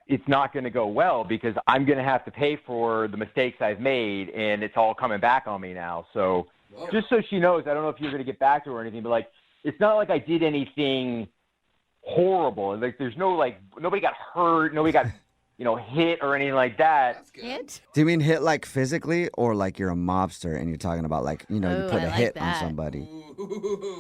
it's not going to go well because I'm going to have to pay for the mistakes I've made, and it's all coming back on me now. So just so she knows, I don't know if you're going to get back to her or anything, but it's not like I did anything horrible. There's no nobody got hurt, nobody got hit or anything like that. Hit? Do you mean hit physically, or you're a mobster and you're talking about you put a hit on somebody?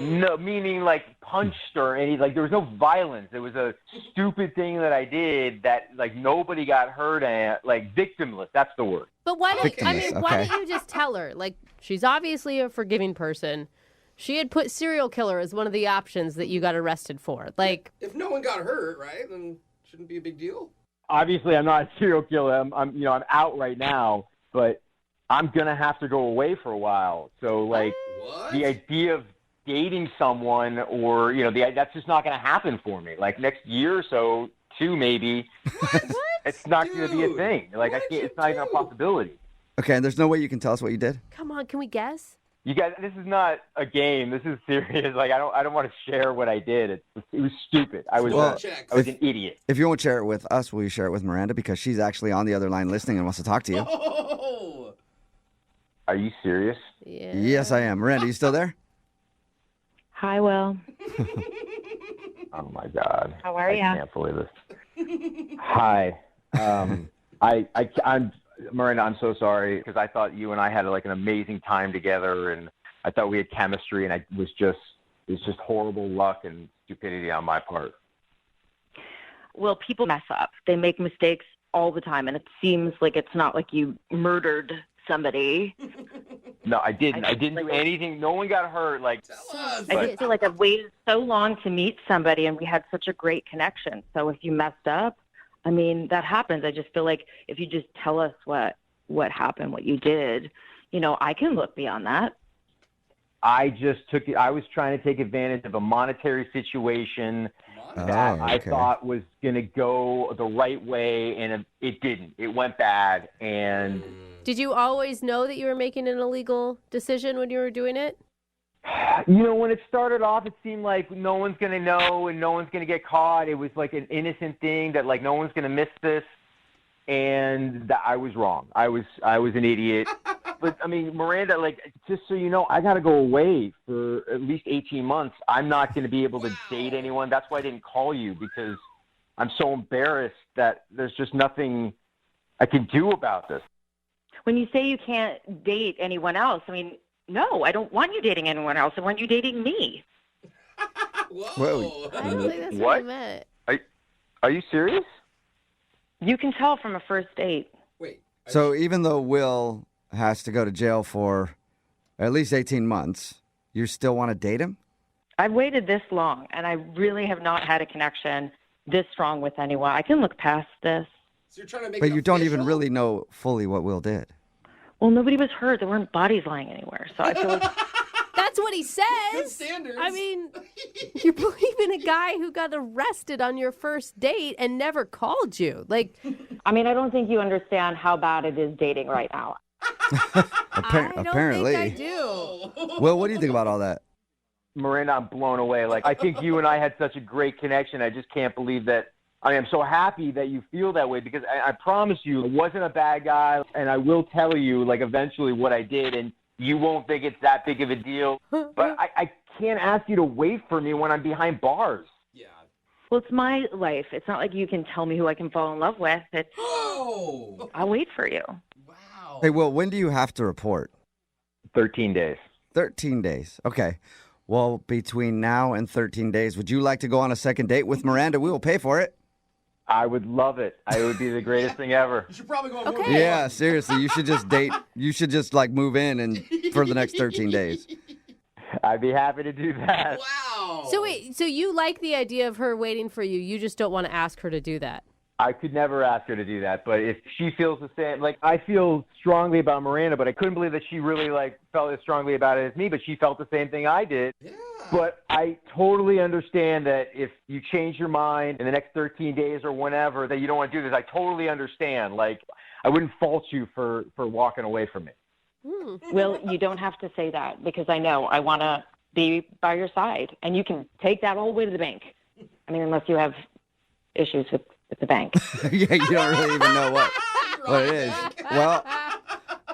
No, meaning punched or any there was no violence. It was a stupid thing that I did that nobody got hurt at. Victimless. That's the word. But why don't Victimless, you just tell her? She's obviously a forgiving person. She had put serial killer as one of the options that you got arrested for. If no one got hurt, right, then shouldn't be a big deal. Obviously, I'm not a serial killer. I'm out right now, but I'm gonna have to go away for a while. So the idea of dating someone or that's just not gonna happen for me. Next year or so, 2 maybe. What? It's not gonna be a thing. I can't. It's not even a possibility. Okay, and there's no way you can tell us what you did? Come on, can we guess? You guys, this is not a game. This is serious. I don't want to share what I did. It was stupid. I was an idiot. If you won't share it with us, will you share it with Miranda? Because she's actually on the other line listening and wants to talk to you. Oh. Are you serious? Yeah. Yes, I am. Miranda, you still there? Hi, Will. Oh my God. How are you? I can't believe this. Hi. I'm Miranda, I'm so sorry because I thought you and I had an amazing time together, and I thought we had chemistry, and it was just horrible luck and stupidity on my part. Well, people mess up. They make mistakes all the time, and it seems like it's not like you murdered somebody. No, I didn't. I didn't do anything. No one got hurt. I just feel like I've waited so long to meet somebody, and we had such a great connection. So if you messed up, I mean, that happens. I just feel like if you just tell us what happened, what you did, I can look beyond that. I was trying to take advantage of a monetary situation that I thought was going to go the right way, and it didn't. It went bad. And did you always know that you were making an illegal decision when you were doing it? When it started off, it seemed like no one's going to know and no one's going to get caught. It was an innocent thing that no one's going to miss this. And I was wrong. I was an idiot. But I mean, Miranda, just so you know, I got to go away for at least 18 months. I'm not going to be able to date anyone. That's why I didn't call you, because I'm so embarrassed that there's just nothing I can do about this. when you say you can't date anyone else, I mean, no, I don't want you dating anyone else. I want you dating me. I don't think that's what I meant. Are you serious? You can tell from a first date. So even though Will has to go to jail for at least 18 months, you still want to date him? I've waited this long, and I really have not had a connection this strong with anyone. I can look past this. So you're trying to make But it you don't even official? really know fully what Will did. Well, nobody was hurt. There weren't bodies lying anywhere. So I feel like That's what he says. standards. I mean, you're believing a guy who got arrested on your first date and never called you. Like, I mean, I don't think you understand how bad it is dating right now. Apparently. I do. Will, what do you think about all that? Miranda, I'm blown away. Like, I think you and I had such a great connection. I just can't believe that. I am so happy that you feel that way because I promise you, I wasn't a bad guy, and I will tell you, like, eventually what I did, and you won't think it's that big of a deal. But I can't ask you to wait for me when I'm behind bars. Well, it's my life. It's not like you can tell me who I can fall in love with. It's, I'll wait for you. Hey, Will, when do you have to report? 13 days. 13 days. Okay. Well, between now and 13 days, would you like to go on a second date with Miranda? We will pay for it. I would love it. It would be the greatest thing ever. You should probably go on Okay. Yeah, seriously. You should just date. You should just like move in and for the next 13 days. I'd be happy to do that. Wow. So wait, so you like the idea of her waiting for you. You just don't want to ask her to do that. I could never ask her to do that, but if she feels the same, like I feel strongly about Miranda, but I couldn't believe that she really like felt as strongly about it as me, but she felt the same thing I did. Yeah. But I totally understand that if you change your mind in the next 13 days or whenever that you don't want to do this, I totally understand. Like I wouldn't fault you for walking away from me. Well, you don't have to say that because I know I want to be by your side, and you can take that all the way to the bank. I mean, unless you have issues with the bank. Yeah, you don't really even know what it is. Well,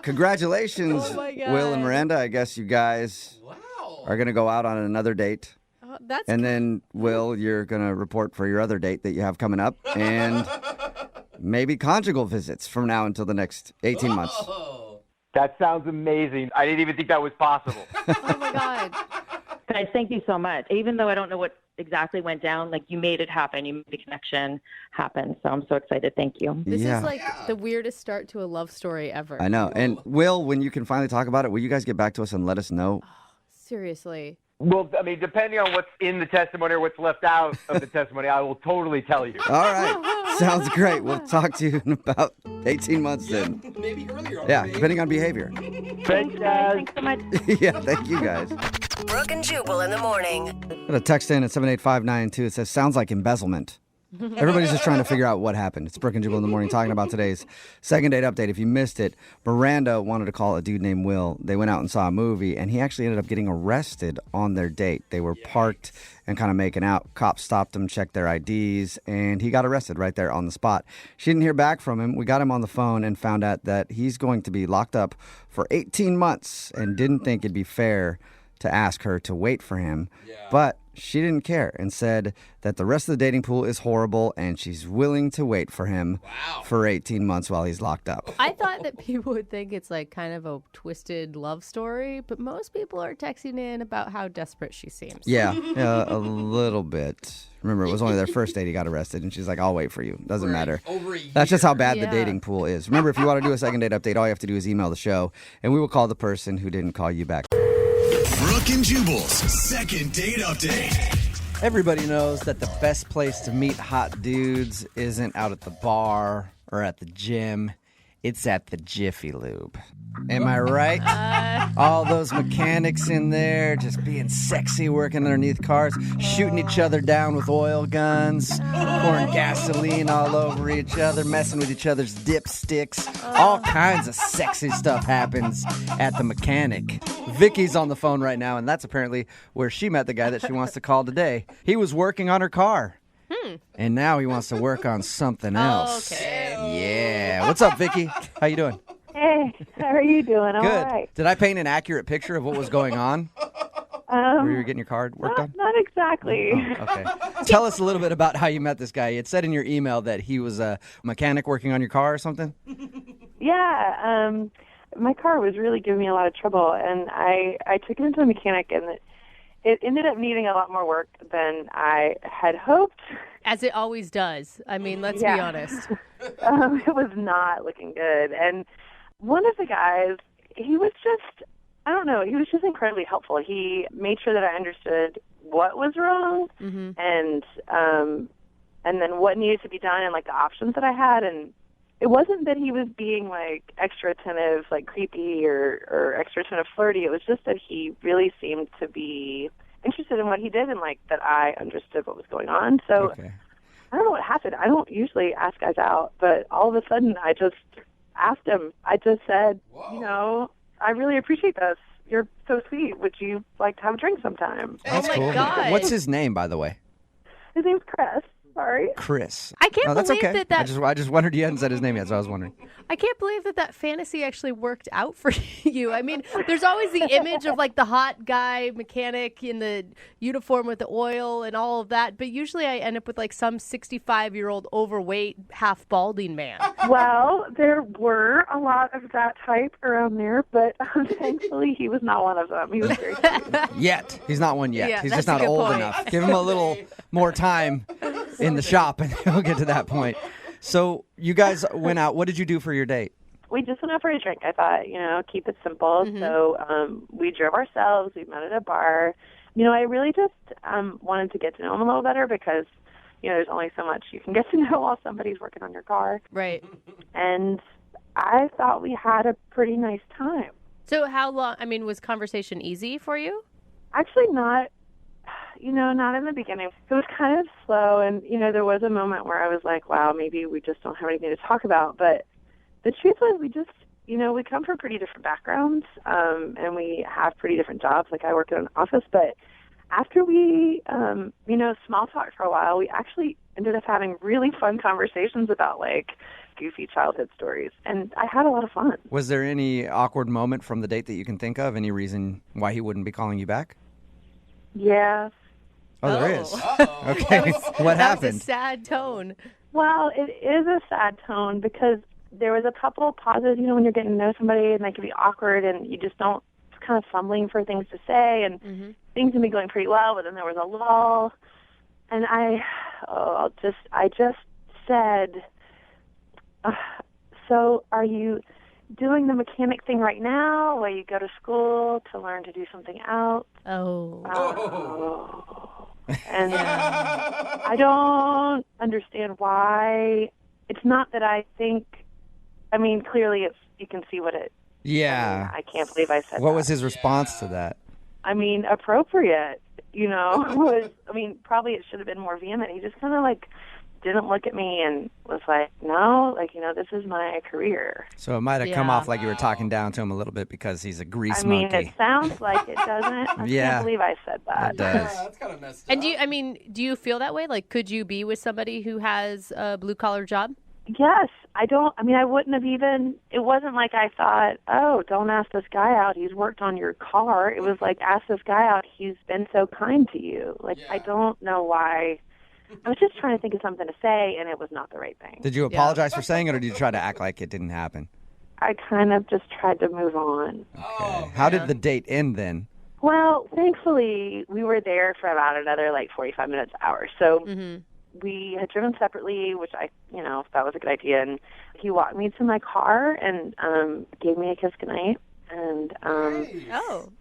congratulations, Oh my God. Will and Miranda. I guess you guys are going to go out on another date. That's And then, Will, you're going to report for your other date that you have coming up. And maybe conjugal visits from now until the next 18 months. That sounds amazing. I didn't even think that was possible. Oh my God. Guys, thank you so much. Even though I don't know what exactly went down, like you made it happen. You made the connection happen. So I'm so excited. Thank you. This is like the weirdest start to a love story ever. I know. And, Will, when you can finally talk about it, will you guys get back to us and let us know? Seriously. Well, I mean, depending on what's in the testimony or what's left out of the testimony, I will totally tell you. All right. Sounds great. We'll talk to you in about 18 months then. Maybe earlier. Yeah, depending on behavior. Thanks, guys. Thanks so much. Yeah, thank you guys. Brooke and Jubal in the morning. Got a text in at 78592. It says, sounds like embezzlement. Everybody's just trying to figure out what happened. It's Brooke and Jubal in the morning talking about today's second date update. If you missed it, Miranda wanted to call a dude named Will. They went out and saw a movie, and he actually ended up getting arrested on their date. They were parked and kind of making out. Cops stopped them, checked their IDs, and he got arrested right there on the spot. She didn't hear back from him. We got him on the phone and found out that he's going to be locked up for 18 months and didn't think it'd be fair to ask her to wait for him. But she didn't care and said that the rest of the dating pool is horrible and she's willing to wait for him for 18 months while he's locked up. I thought that people would think it's like kind of a twisted love story, but most people are texting in about how desperate she seems. Yeah, a little bit. Remember, it was only their first date he got arrested, and she's like, I'll wait for you. Doesn't matter. That's just how bad the dating pool is. Remember, if you want to do a second date update, all you have to do is email the show, and we will call the person who didn't call you back. Brooke and Jubal's second date update. Everybody knows that the best place to meet hot dudes isn't out at the bar or at the gym. It's at the Jiffy Lube. Am I right? All those mechanics in there just being sexy, working underneath cars, shooting each other down with oil guns, pouring gasoline all over each other, messing with each other's dipsticks. All kinds of sexy stuff happens at the mechanic. Vicky's on the phone right now, and that's apparently where she met the guy that she wants to call today. He was working on her car. And now he wants to work on something else. Okay. Yeah. What's up, Vicky? How you doing? Hey, how are you doing? Good. All right. Did I paint an accurate picture of what was going on? Were you getting your car worked on? Not exactly. Oh, okay. Tell us a little bit about how you met this guy. It said in your email that he was a mechanic working on your car or something? Yeah, my car was really giving me a lot of trouble, and I took it into a mechanic, and it ended up needing a lot more work than I had hoped. As it always does. I mean, let's be honest. It was not looking good. And one of the guys, he was just, I don't know, he was just incredibly helpful. He made sure that I understood what was wrong and then what needed to be done and, like, the options that I had. And it wasn't that he was being, like, extra attentive, like, creepy or extra attentive flirty. It was just that he really seemed to be interested in what he did and, like, that I understood what was going on. So I don't know what happened. I don't usually ask guys out, but all of a sudden I just asked him. I just said, you know, I really appreciate this. You're so sweet. Would you like to have a drink sometime? That's cool. God. What's his name, by the way? His name's Chris. Sorry. Chris. I can't that's believe okay. that I just wondered you hadn't said his name yet, so I was wondering. I can't believe that fantasy actually worked out for you. I mean, there's always the image of, like, the hot guy mechanic in the uniform with the oil and all of that, but usually I end up with, like, some 65-year-old overweight, half-balding man. Well, there were a lot of that type around there, but thankfully he was not one of them. He was very sweet. Yet. He's not one yet. Yeah, He's that's just not a good old point. enough. Give him a little more time in the shop, and he'll get to that point. So you guys went out. What did you do for your date? We just went out for a drink. I thought, you know, keep it simple. So we drove ourselves. We met at a bar. You know, I really just wanted to get to know him a little better because, you know, there's only so much you can get to know while somebody's working on your car. Right. And I thought we had a pretty nice time. So how long, I mean, was conversation easy for you? Actually not. You know, not in the beginning. It was kind of slow, and, you know, there was a moment where I was like, wow, maybe we just don't have anything to talk about. But the truth was we just, you know, we come from pretty different backgrounds, and we have pretty different jobs. Like, I work in an office, but after we, you know, small talked for a while, we actually ended up having really fun conversations about, like, goofy childhood stories, and I had a lot of fun. Was there any awkward moment from the date that you can think of? Any reason why he wouldn't be calling you back? Yeah. Oh, there is. Okay. What happened? That was a sad tone. Well, it is a sad tone because there was a couple of pauses, you know, when you're getting to know somebody and they can be awkward and you just don't, it's kind of fumbling for things to say and things can be going pretty well, but then there was a lull. And I just said, so are you doing the mechanic thing right now where you go to school to learn to do something else? And I don't understand why. It's not that I think, I mean, clearly you can see what it, Yeah. I can't believe I said What that. was his response to that? I mean, appropriate, you know, probably it should have been more vehement. He just kind of like didn't look at me and was like, no, like, you know, this is my career. So it might have come off like you were talking down to him a little bit because he's a grease monkey. It sounds like it, doesn't it? I can't believe I said that. It does. That's kind of messed up. And do you feel that way? Like, could you be with somebody who has a blue-collar job? Yes. I wouldn't have even, it wasn't like I thought, oh, don't ask this guy out. He's worked on your car. It was like, ask this guy out. He's been so kind to you. Like, I don't know why. I was just trying to think of something to say, and it was not the right thing. Did you apologize for saying it, or did you try to act like it didn't happen? I kind of just tried to move on. Okay. How did the date end then? Well, thankfully, we were there for about another, 45 minutes, hour. So we had driven separately, which I, thought was a good idea. And he walked me to my car and gave me a kiss goodnight. And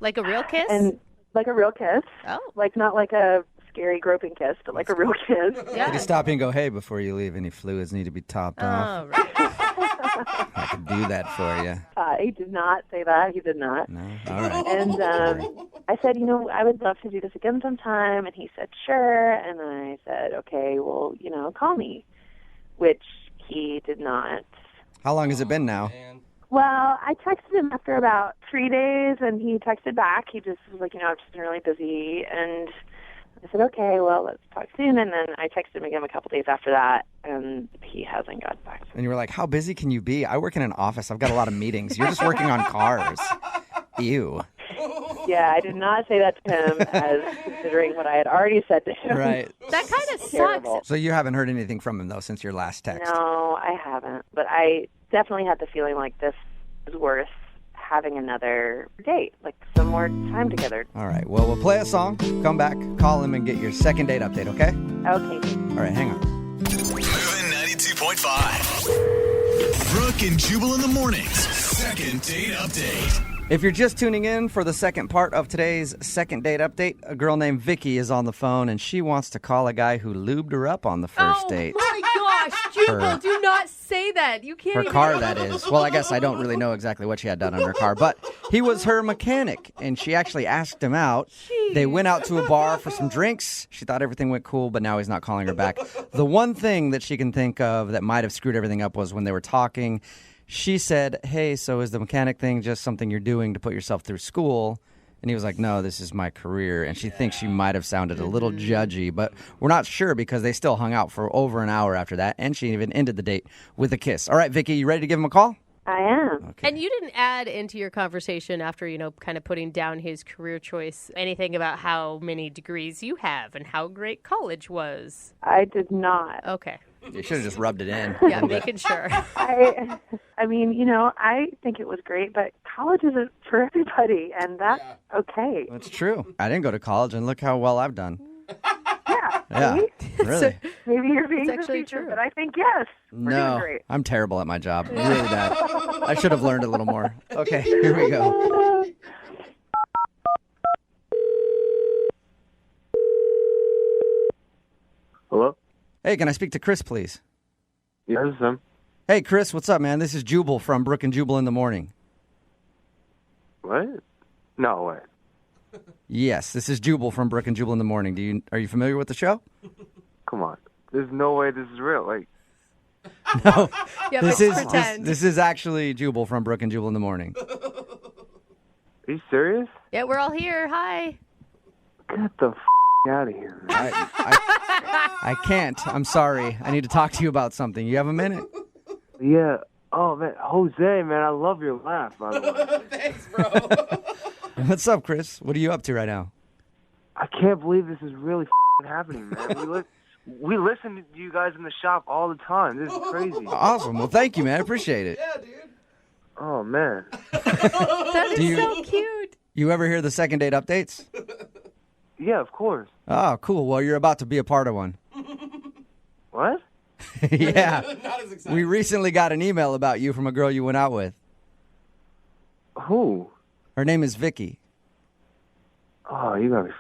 like a real kiss? And like a real kiss. Oh. Like not like a scary groping kiss, but like a real kiss. Did he stop you and go, hey, before you leave, any fluids need to be topped off? Right. I could do that for you. He did not say that. He did not. No? All right. And I said, I would love to do this again sometime. And he said, sure. And I said, okay, well, call me, which he did not. How long has it been now? Well, I texted him after about 3 days, and he texted back. He just was like, I've just been really busy. And I said, okay, well, let's talk soon. And then I texted him again a couple days after that, and he hasn't gotten back to me. And you were like, how busy can you be? I work in an office. I've got a lot of meetings. You're just working on cars. Ew. Yeah, I did not say that to him as considering what I had already said to him. Right. That kind of Terrible. sucks. So you haven't heard anything from him, though, since your last text? No, I haven't. But I definitely had the feeling like this is worth having another date, like some more time together. All right. Well, we'll play a song, come back, call him, and get your second date update, okay? Okay. All right, hang on. Moving 92.5. Brooke and Jubal in the mornings. Second date update. If you're just tuning in for the second part of today's second date update, a girl named Vicky is on the phone, and she wants to call a guy who lubed her up on the first date. Oh my gosh, Jubal, do not say that. You can't Her even... car, that is. Well, I guess I don't really know exactly what she had done on her car, but he was her mechanic, and she actually asked him out. Jeez. They went out to a bar for some drinks. She thought everything went cool, but now he's not calling her back. The one thing that she can think of that might have screwed everything up was when they were talking. She said, hey, so is the mechanic thing just something you're doing to put yourself through school? And he was like, no, this is my career. And she thinks she might have sounded a little judgy, but we're not sure because they still hung out for over an hour after that. And she even ended the date with a kiss. All right, Vicky, you ready to give him a call? I am. Okay. And you didn't add into your conversation after, kind of putting down his career choice, anything about how many degrees you have and how great college was. I did not. Okay. You should have just rubbed it in. Yeah, making sure. I mean, I think it was great, but college isn't for everybody, and that's okay. That's true. I didn't go to college, and look how well I've done. Yeah, Yeah, really. Maybe you're being It's actually facetious, true. but I think yes. We're doing No, great. I'm terrible at my job. Really bad. I should have learned a little more. Okay, here we go. Hello? Hey, can I speak to Chris, please? Yeah, this is him. Hey, Chris, what's up, man? This is Jubal from Brooke and Jubal in the morning. What? No way. Yes, this is Jubal from Brooke and Jubal in the morning. Are you familiar with the show? Come on. There's no way this is real. Like, No. Yeah, this but is pretend. this is actually Jubal from Brooke and Jubal in the morning. are you serious? Yeah, we're all here. Hi. Get the out of here, man. I can't. I'm sorry. I need to talk to you about something. You have a minute? Yeah. Oh, man. Jose, man, I love your laugh, by the way. Thanks, bro. What's up, Chris? What are you up to right now? I can't believe this is really happening, man. We listen to you guys in the shop all the time. This is crazy. Awesome. Well, thank you, man. I appreciate it. Yeah, dude. Oh, man. That is so cute. You ever hear the second date updates? Yeah, of course. Oh, cool. Well, you're about to be a part of one. What? Yeah. Not as exciting. We recently got an email about you from a girl you went out with. Who? Her name is Vicky. Oh, you gotta be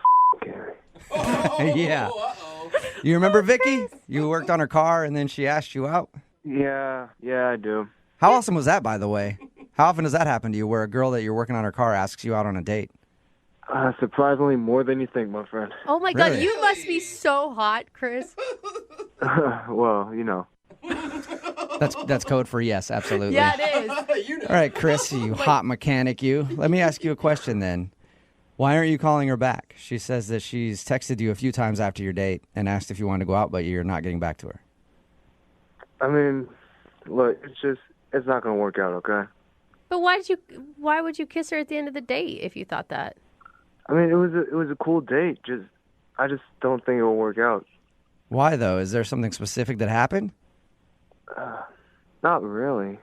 kidding me. Yeah. Uh-oh. You remember Vicky? You worked on her car and then she asked you out? Yeah, I do. How awesome was that, by the way? How often does that happen to you where a girl that you're working on her car asks you out on a date? Surprisingly, more than you think, my friend. Oh my God, Really? you must be so hot, Chris. Well, That's code for yes, absolutely. Yeah, it is. You know. All right, Chris, you hot mechanic, you. Let me ask you a question then. Why aren't you calling her back? She says that she's texted you a few times after your date and asked if you wanted to go out, but you're not getting back to her. I mean, look, it's not gonna work out, okay? But why would you kiss her at the end of the date if you thought that? I mean, it was a cool date. I just don't think it'll work out. Why, though? Is there something specific that happened? Not really.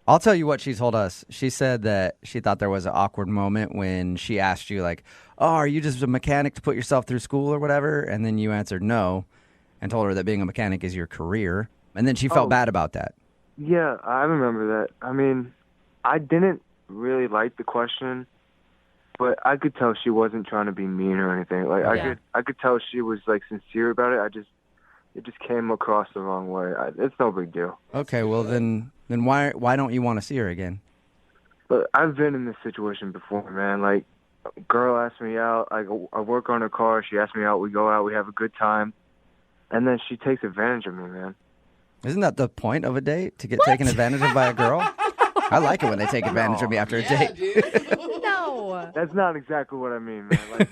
I'll tell you what she told us. She said that she thought there was an awkward moment when she asked you, like, oh, are you just a mechanic to put yourself through school or whatever? And then you answered no and told her that being a mechanic is your career. And then she felt bad about that. Yeah, I remember that. I mean, I didn't really like the question, but I could tell she wasn't trying to be mean or anything. Like I could tell she was like sincere about it. It just came across the wrong way. It's no big deal. Okay, well then why don't you want to see her again? But I've been in this situation before, man. Like, a girl asked me out. I work on her car. She asked me out. We go out. We have a good time. And then she takes advantage of me, man. Isn't that the point of a date, to get taken advantage of by a girl? I like it when they take advantage of me after a date. No. That's not exactly what I mean, man. Like,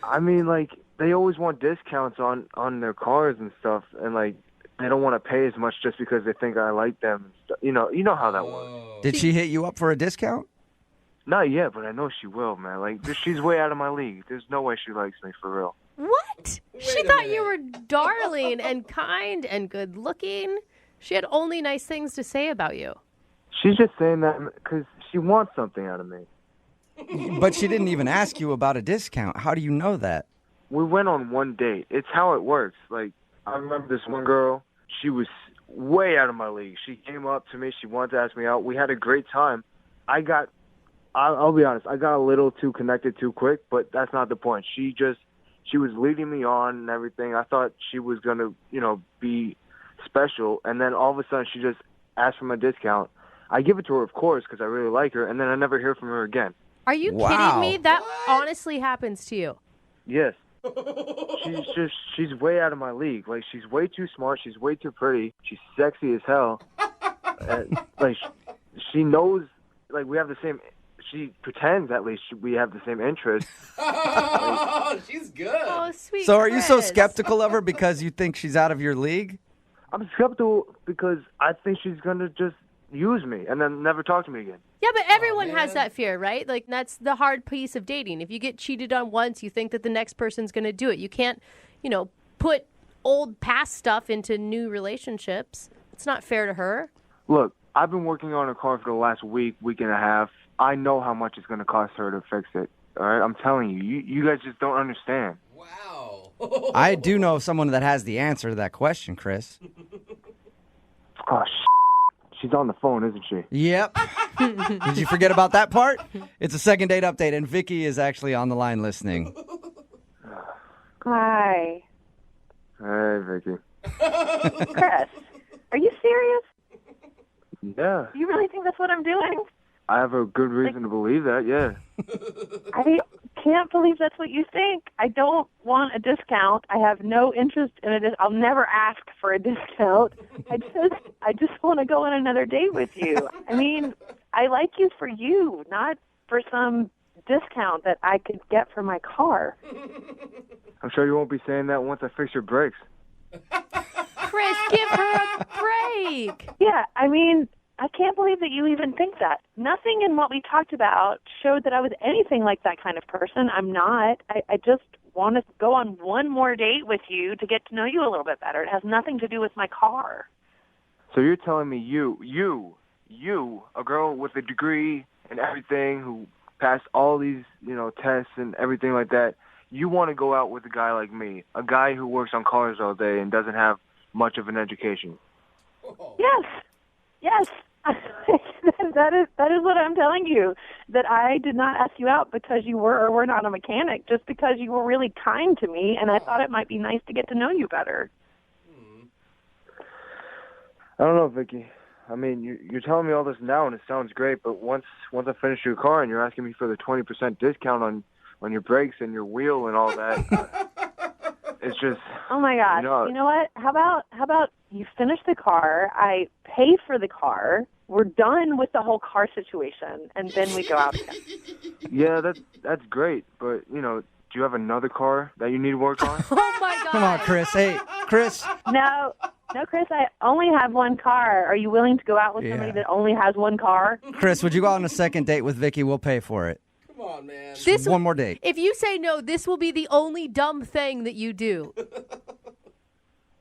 I mean, like, they always want discounts on their cars and stuff, and like they don't want to pay as much just because they think I like them. You know how that works. Did she hit you up for a discount? Not yet, but I know she will, man. Like, she's way out of my league. There's no way she likes me for real. What? She thought you were darling and kind and good looking. She had only nice things to say about you. She's just saying that because she wants something out of me. But she didn't even ask you about a discount. How do you know that? We went on one date. It's how it works. Like, I remember this one girl. She was way out of my league. She came up to me. She wanted to ask me out. We had a great time. I'll be honest, I got a little too connected too quick, but that's not the point. She was leading me on and everything. I thought she was going to, be special. And then all of a sudden she just asked for my discount. I give it to her, of course, because I really like her. And then I never hear from her again. Are you kidding me? That honestly happens to you. Yes. She's way out of my league. Like, she's way too smart. She's way too pretty. She's sexy as hell. Like, she knows, like, we have the same, she pretends at least we have the same interests. Oh, she's good. Oh, sweet. So are you so Chris. skeptical of her because you think she's out of your league? I'm skeptical because I think she's going to just use me and then never talk to me again. Yeah, but everyone has that fear, right? Like, that's the hard piece of dating. If you get cheated on once, you think that the next person's going to do it. You can't, put old past stuff into new relationships. It's not fair to her. Look, I've been working on her car for the last week and a half. I know how much it's going to cost her to fix it. All right? I'm telling you. You guys just don't understand. Wow. I do know someone that has the answer to that question, Chris. Oh, she's on the phone, isn't she? Yep. Did you forget about that part? It's a second date update, and Vicky is actually on the line listening. Hi. Hey, Vicky. Chris, are you serious? Yeah. Do you really think that's what I'm doing? I have a good reason to believe that, yeah. I can't believe that's what you think. I don't want a discount. I have no interest in a discount. I'll never ask for a discount. I just want to go on another date with you. I mean, I like you for you, not for some discount that I could get for my car. I'm sure you won't be saying that once I fix your brakes. Chris, give her a break. Yeah, I mean, I can't believe that you even think that. Nothing in what we talked about showed that I was anything like that kind of person. I'm not. I just want to go on one more date with you to get to know you a little bit better. It has nothing to do with my car. So you're telling me you, a girl with a degree and everything who passed all these, tests and everything like that, you want to go out with a guy like me, a guy who works on cars all day and doesn't have much of an education? Yes. that is what I'm telling you, that I did not ask you out because you were or were not a mechanic, just because you were really kind to me, and I thought it might be nice to get to know you better. I don't know, Vicky. I mean, you're telling me all this now, and it sounds great, but once I finish your car and you're asking me for the 20% discount on your brakes and your wheel and all that, it's just... Oh, my gosh. You know what? How about you finish the car, I pay for the car, we're done with the whole car situation, and then we go out again. Yeah, that's great, but, do you have another car that you need to work on? Oh, my God. Come on, Chris. Hey, Chris. No, Chris, I only have one car. Are you willing to go out with somebody that only has one car? Chris, would you go on a second date with Vicky? We'll pay for it. Come on, man. Just one more date. If you say no, this will be the only dumb thing that you do.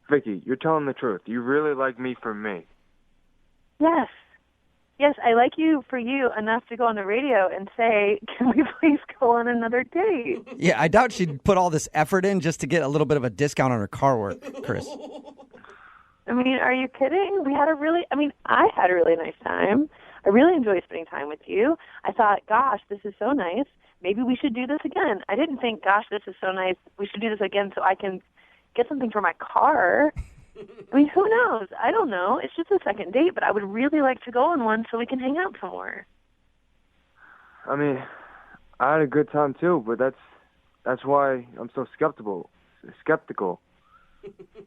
Vicky, you're telling the truth. You really like me for me. Yes. Yes, I like you for you enough to go on the radio and say, can we please go on another date? Yeah, I doubt she'd put all this effort in just to get a little bit of a discount on her car work, Chris. I mean, are you kidding? I had a really nice time. I really enjoyed spending time with you. I thought, gosh, this is so nice. Maybe we should do this again. I didn't think, gosh, this is so nice. We should do this again so I can get something for my car. I mean, who knows? I don't know. It's just a second date, but I would really like to go on one so we can hang out some more. I mean, I had a good time too, but that's why I'm so skeptical.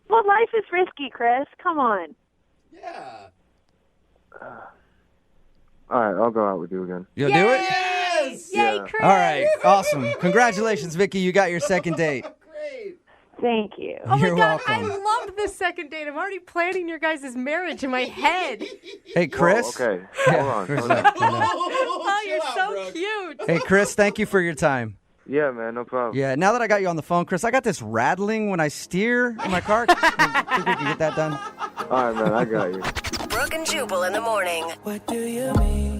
Well, life is risky, Chris. Come on. Yeah. All right, I'll go out with you again. You'll do it? Yes! Yay, Chris! All right, awesome. Congratulations, Vicky. You got your second date. Great. Thank you. Oh my You're God, welcome. I love this second date. I'm already planning your guys' marriage in my head. Hey, Chris. Whoa, okay, hold on. Chris, Hold on. Oh, you're so cute. Hey, Chris, thank you for your time. Yeah, man, no problem. Yeah, now that I got you on the phone, Chris, I got this rattling when I steer in my car. Think we can get that done? All right, man, I got you. Brooke and Jubal in the morning. What do you mean?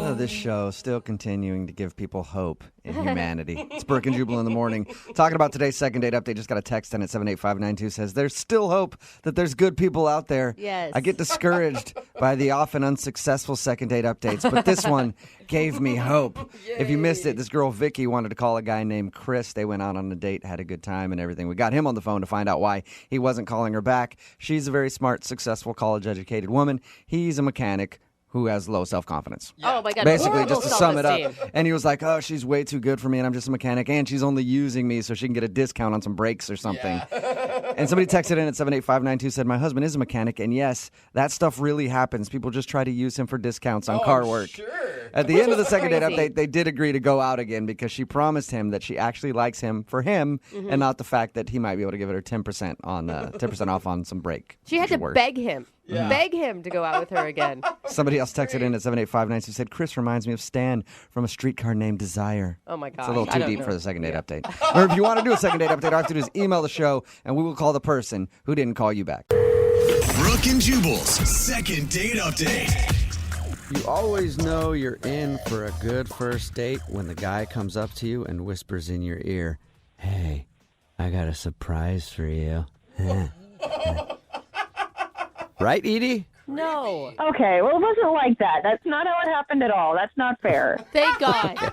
Oh, this show still continuing to give people hope in humanity. It's Brooke and Jubal in the morning. Talking about today's second date update. Just got a text in at 78592 says, there's still hope that there's good people out there. Yes. I get discouraged by the often unsuccessful second date updates, but this one gave me hope. If you missed it, this girl Vicky wanted to call a guy named Chris. They went out on a date, had a good time and everything. We got him on the phone to find out why he wasn't calling her back. She's a very smart, successful, college-educated woman. He's a mechanic who has low self-confidence. Oh my God. Basically, horrible just to sum it up. self-esteem. And he was like, oh, she's way too good for me, and I'm just a mechanic, and she's only using me so she can get a discount on some brakes or something. And somebody texted in at 78592 said, my husband is a mechanic, and yes, that stuff really happens. People just try to use him for discounts on car work. Sure. At the end of the second date crazy. update, they did agree to go out again because she promised him that she actually likes him for him and not the fact that he might be able to give her 10% on 10% off on some brake. She had to work. beg him. Yeah. Beg him to go out with her again. Somebody else texted in at 78592 said, Chris reminds me of Stan from A Streetcar Named Desire. Oh my God. It's a little I too don't deep know. for the second date update. Or if you want to do a second date update, all you have to do is email the show, and we will call the person who didn't call you back. Brooke and Jubal's second date update. You always know you're in for a good first date when the guy comes up to you and whispers in your ear, hey, I got a surprise for you. Right, Edie? No. Okay, well, it wasn't like that. That's not how it happened at all. That's not fair. Thank God.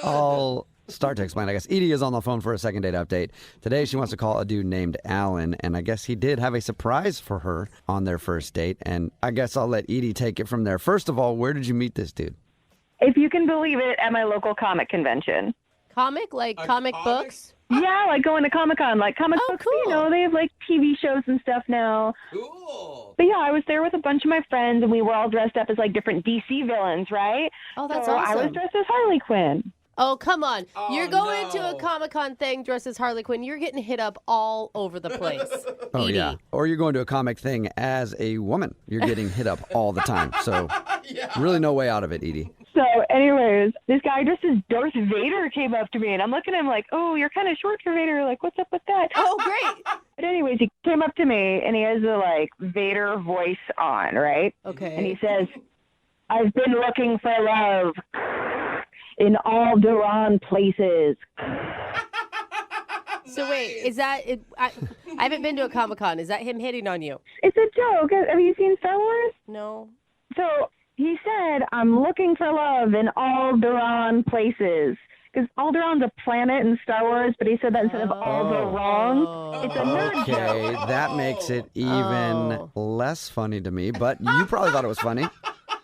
I'll start to explain. I guess Edie is on the phone for a second date update. Today she wants to call a dude named Alan, and I guess he did have a surprise for her on their first date, and I guess I'll let Edie take it from there. First of all, where did you meet this dude? If you can believe it, at my local comic convention. Comic? Like comic books? Yeah, like going to Comic-Con. Like comic books, cool. you know, they have like TV shows and stuff now. Cool. But yeah, I was there with a bunch of my friends, and we were all dressed up as like different DC villains, right? Oh, that's so awesome. I was dressed as Harley Quinn. Oh, come on. Oh, You're going to no. a Comic-Con thing dressed as Harley Quinn. You're getting hit up all over the place. Oh, Edie. yeah. Or you're going to a comic thing as a woman. You're getting hit up all the time. So really no way out of it, Edie. So anyways, this guy dressed as Darth Vader came up to me, and I'm looking at him like, oh, you're kind of short for Vader. Like, what's up with that? Oh, great. But anyways, he came up to me, and he has the, like, Vader voice on, right? Okay. And he says, I've been looking for love in all Duran places. So wait, is that it? I haven't been to a Comic-Con. Is that him hitting on you? It's a joke. Have you seen Star Wars? No. So he said, I'm looking for love in Alderaan places. Because Alderaan's a planet in Star Wars, but he said that instead of Alderaan. It's a nerd Okay, joke. that makes it even less funny to me, but you probably thought it was funny.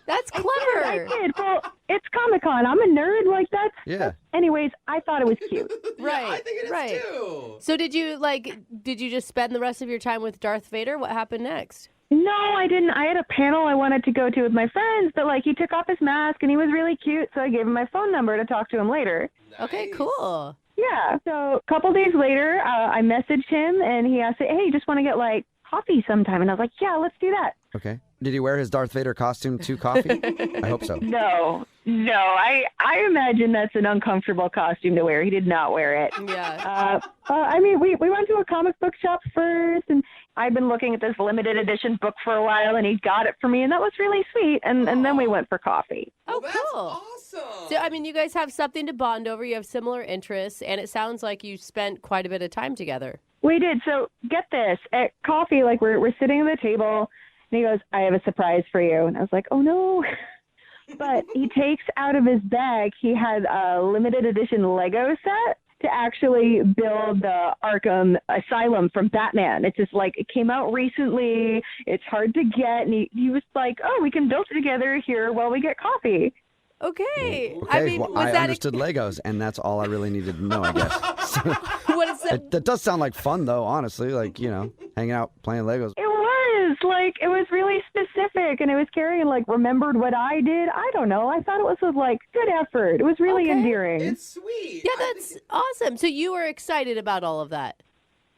That's I clever. did. Well, it's Comic-Con. I'm a nerd. Like, that's... Yeah. Anyways, I thought it was cute. Right. I think it is right. too. So did you just spend the rest of your time with Darth Vader? What happened next? No, I didn't. I had a panel I wanted to go to with my friends, but, like, he took off his mask, and he was really cute, so I gave him my phone number to talk to him later. Okay, cool. Yeah. So a couple days later, I messaged him, and he asked, hey, just want to get, like, coffee sometime? And I was like, yeah, let's do that. Okay. Did he wear his Darth Vader costume to coffee? I hope so. No. I imagine that's an uncomfortable costume to wear. He did not wear it. Yeah. I mean, we went to a comic book shop first, and I'd been looking at this limited edition book for a while, and he got it for me, and that was really sweet. And then we went for coffee. Oh, Well, cool. that's awesome. So, I mean, you guys have something to bond over. You have similar interests, and it sounds like you spent quite a bit of time together. We did. So get this. At coffee, like we're sitting at the table, and he goes, I have a surprise for you. And I was like, oh, no. But he takes out of his bag, he had a limited edition Lego set to actually build the Arkham Asylum from Batman. It's just like, it came out recently. It's hard to get. And he was like, oh, we can build it together here while we get coffee. Okay. Okay, I mean, well, was I that understood Legos, and that's all I really needed to know, I guess. So, what is that? that does sound like fun, though, honestly. Like, you know, hanging out, playing Legos. It was. was really specific, and it was carrying like remembered what I did. I don't know. I thought it was like good effort. It was really endearing. It's sweet. Yeah, that's awesome. So you were excited about all of that.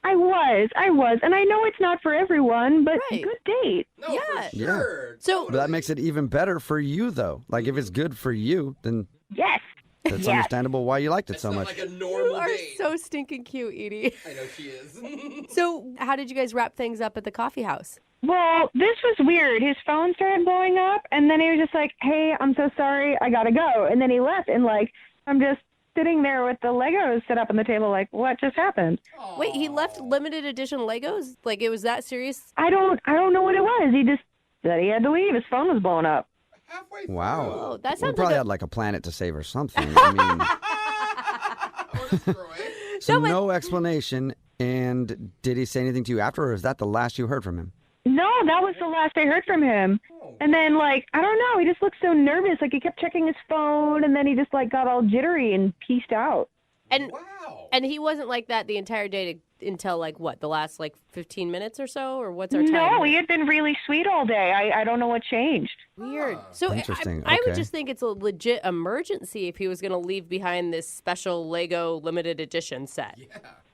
I was, and I know it's not for everyone, but Right. good date. No, for sure. So But that makes it even better for you, though. Like, if it's good for you, then Yes. that's Yes. understandable why you liked it so much. Like a you normal are date. so stinking cute, Edie. I know she is. So how did you guys wrap things up at the coffee house? Well, this was weird. His phone started blowing up, and then he was just like, "Hey, I'm so sorry. I gotta go." And then he left, and like, I'm just sitting there with the Legos set up on the table, like, what just happened? Wait, he left limited edition Legos? Like it was that serious? I don't know what it was. He just said he had to leave. His phone was blowing up. Wow. Oh, that Well, sounds probably like had like a planet to save or something. I mean, so no explanation. And did he say anything to you after, or is that the last you heard from him? No, that was the last I heard from him. And then, like, I don't know, he just looked so nervous. Like, he kept checking his phone, and then he just, like, got all jittery and pieced out. And he wasn't like that the entire day until, like, what, the last, like, 15 minutes or so? Or what's our time? No, here? he had been really sweet all day. I don't know what changed. Weird. So Interesting. I would Okay. just think it's a legit emergency if he was going to leave behind this special Lego limited edition set.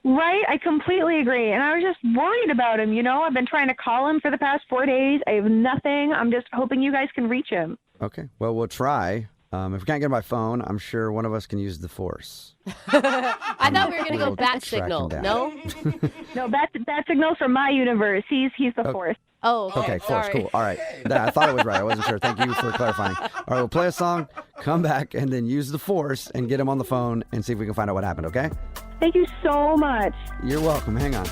Right? I completely agree. And I was just worried about him, you know? I've been trying to call him for the past 4 days. I have nothing. I'm just hoping you guys can reach him. Okay. Well, we'll try. If we can't get my phone, I'm sure one of us can use the Force. I thought we were going to go We'll bat track him signal. down. No? No, that signal's from my universe. He's the Force. Oh, Okay, Force, cool. All right. I thought it was right. I wasn't sure. Thank you for clarifying. All right, we'll play a song, come back, and then use the Force and get him on the phone and see if we can find out what happened, okay? Thank you so much. You're welcome. Hang on.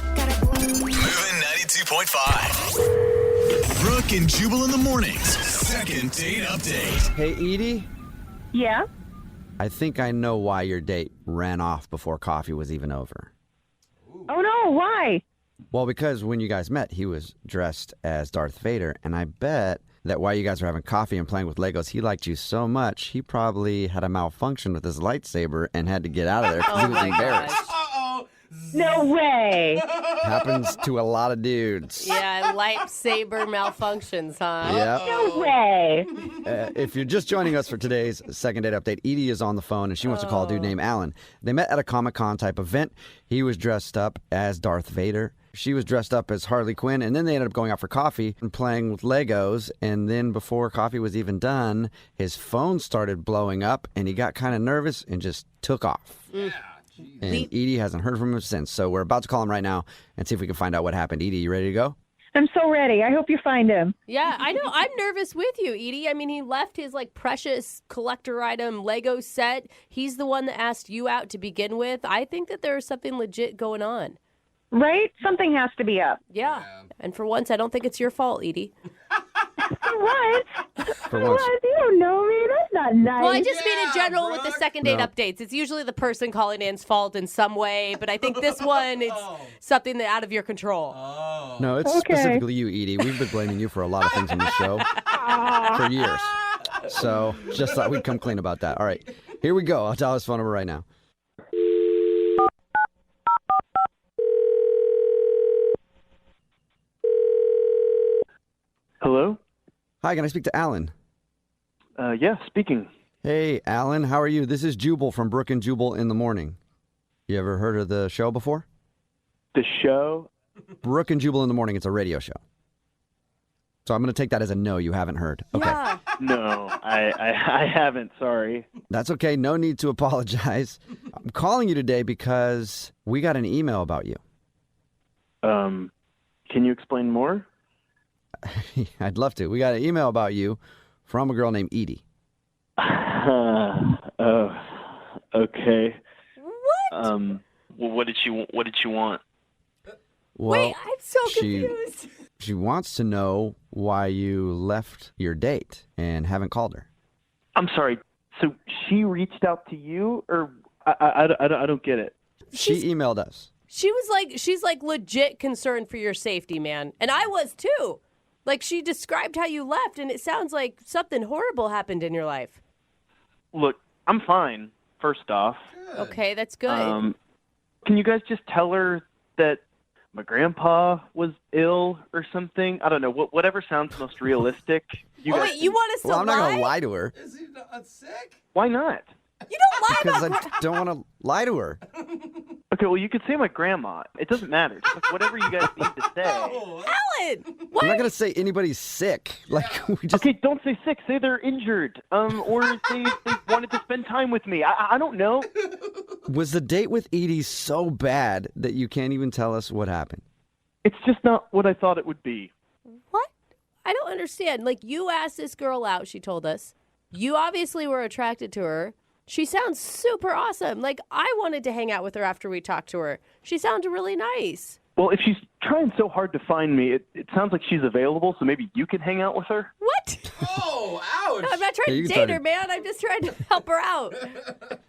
Moving 92.5. Brooke and Jubal in the mornings. Second date update. Hey, Edie, Yeah? I think I know why your date ran off before coffee was even over. Oh, no. Why? Well, because when you guys met, he was dressed as Darth Vader, and I bet that while you guys were having coffee and playing with Legos, he liked you so much, he probably had a malfunction with his lightsaber and had to get out of there because he was embarrassed. No way. Happens to a lot of dudes. Yeah, lightsaber malfunctions, huh? Yep. No way. If you're just joining us for today's second date update, Edie is on the phone and she wants to call a dude named Alan. They met at a Comic-Con type event. He was dressed up as Darth Vader. She was dressed up as Harley Quinn, and then they ended up going out for coffee and playing with Legos. And then before coffee was even done, his phone started blowing up, and he got kind of nervous and just took off. And Edie hasn't heard from him since. So we're about to call him right now and see if we can find out what happened. Edie, you ready to go? I'm so ready. I hope you find him. Yeah, I know. I'm nervous with you, Edie. I mean, he left his like precious collector item Lego set. He's the one that asked you out to begin with. I think that there's something legit going on. Right? Something has to be up. Yeah. And for once, I don't think it's your fault, Edie. What? For once. What? You don't know me. That's not nice. Well, I just mean in general with the second date No. updates. It's usually the person calling in's fault in some way, but I think this one, it's something that out of your control. No, it's Okay. specifically you, Edie. We've been blaming you for a lot of things on this show for years. So just thought we'd come clean about that. All right, here we go. I'll dial his phone number right now. Hello? Hi, can I speak to Alan? Yeah, speaking. Hey, Alan, how are you? This is Jubal from Brooke and Jubal in the Morning. You ever heard of the show before? The show? Brooke and Jubal in the Morning. It's a radio show. So I'm going to take that as a no, you haven't heard. Okay. Yeah. No, I haven't, sorry. That's okay. No need to apologize. I'm calling you today because we got an email about you. Can you explain more? I'd love to. We got an email about you from a girl named Edie. Oh, okay. What? Well, what did you want? Well, Wait, I'm so confused. She wants to know why you left your date and haven't called her. I'm sorry. So she reached out to you, or I don't get it. She emailed us. She's like legit concerned for your safety, man. And I was too. Like she described how you left and it sounds like something horrible happened in your life. Look, I'm fine, first off. Okay, that's good. Can you guys just tell her that my grandpa was ill or something. I don't know. Whatever sounds most realistic. You guys wait, you want us to Well, I'm not lie? going to lie to her. Is he not sick? Why not? You don't lie Because about I don't want to lie to her. Okay, well, you could say my grandma. It doesn't matter. Just like whatever you guys need to say. Alan! I'm not going to say anybody's sick. Like, we just... Okay, don't say sick. Say they're injured. Or say they wanted to spend time with me. I don't know. Was the date with Edie so bad that you can't even tell us what happened? It's just not what I thought it would be. What? I don't understand. Like, you asked this girl out, she told us. You obviously were attracted to her. She sounds super awesome. Like, I wanted to hang out with her after we talked to her. She sounded really nice. Well, if she's trying so hard to find me, it sounds like she's available, so maybe you can hang out with her? What? Oh, ouch. No, I'm not trying to date her, man. I'm just trying to help her out.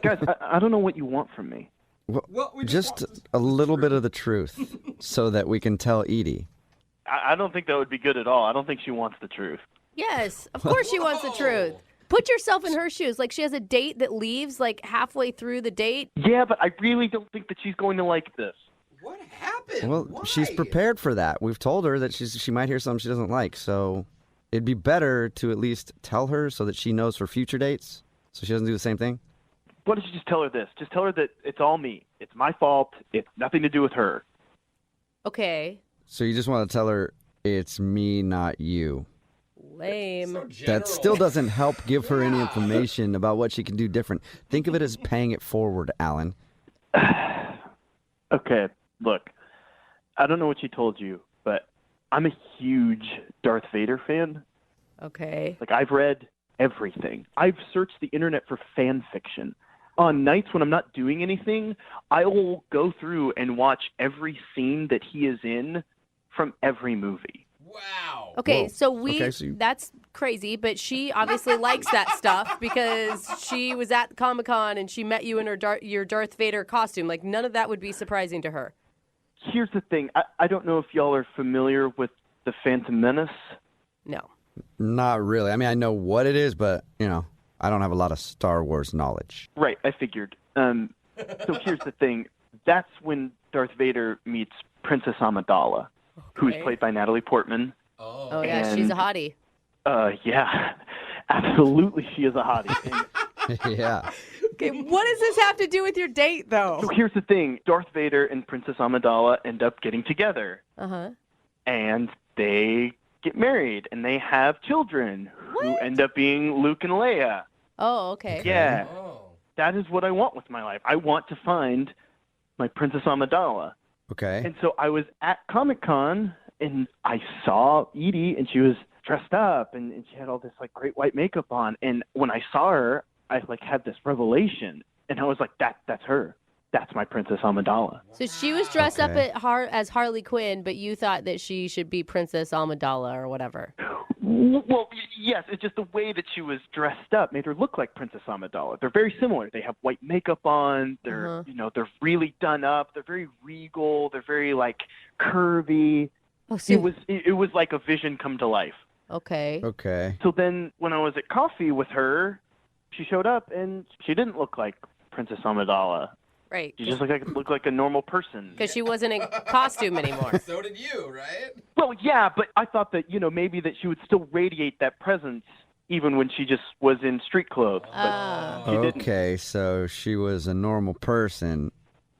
Guys, I don't know what you want from me. Well, just a little bit of the truth so that we can tell Edie. I don't think that would be good at all. I don't think she wants the truth. Yes, of course she wants the truth. Put yourself in her shoes. Like, she has a date that leaves, like, halfway through the date. Yeah, but I really don't think that she's going to like this. What happened? Well, Why? she's prepared for that. We've told her that she might hear something she doesn't like, so it'd be better to at least tell her so that she knows for future dates, so she doesn't do the same thing. Why don't you just tell her this? Just tell her that it's all me. It's my fault. It's nothing to do with her. Okay. So you just want to tell her it's me, not you. Lame. That still doesn't help give her any information about what she can do different. Think of it as paying it forward, Alan. Okay, look, I don't know what she told you, but I'm a huge Darth Vader fan. Okay. Like, I've read everything. I've searched the internet for fan fiction. On nights when I'm not doing anything, I will go through and watch every scene that he is in from every movie. Wow. Okay, Whoa. so that's crazy, but she obviously likes that stuff because she was at Comic-Con and she met you in your Darth Vader costume. Like, none of that would be surprising to her. Here's the thing. I don't know if y'all are familiar with the Phantom Menace. No. Not really. I mean, I know what it is, but, I don't have a lot of Star Wars knowledge. Right, I figured. So here's the thing. That's when Darth Vader meets Princess Amidala, who's played by Natalie Portman. Oh, yeah, she's a hottie. Yeah, absolutely she is a hottie. Yeah. Okay, what does this have to do with your date, though? So here's the thing. Darth Vader and Princess Amidala end up getting together. Uh-huh. And they get married, and they have children who end up being Luke and Leia. Oh, okay. Yeah. That is what I want with my life. I want to find my Princess Amidala. Okay. And so I was at Comic-Con, and I saw Edie, and she was dressed up, and she had all this, great white makeup on. And when I saw her, I, had this revelation, and I was like, that's her. That's my Princess Amidala. So she was dressed up as Harley Quinn, but you thought that she should be Princess Amidala or whatever. Well, yes, it's just the way that she was dressed up made her look like Princess Amidala. They're very similar. They have white makeup on. They're, they're really done up. They're very regal. They're very, curvy. Oh, so it was like a vision come to life. Okay. Okay. So then when I was at coffee with her, she showed up, and she didn't look like Princess Amidala. Right. She just looked like a normal person. Because she wasn't in costume anymore. So did you, right? Well, yeah, but I thought that, maybe that she would still radiate that presence even when she just was in street clothes. But she didn't. Okay, so she was a normal person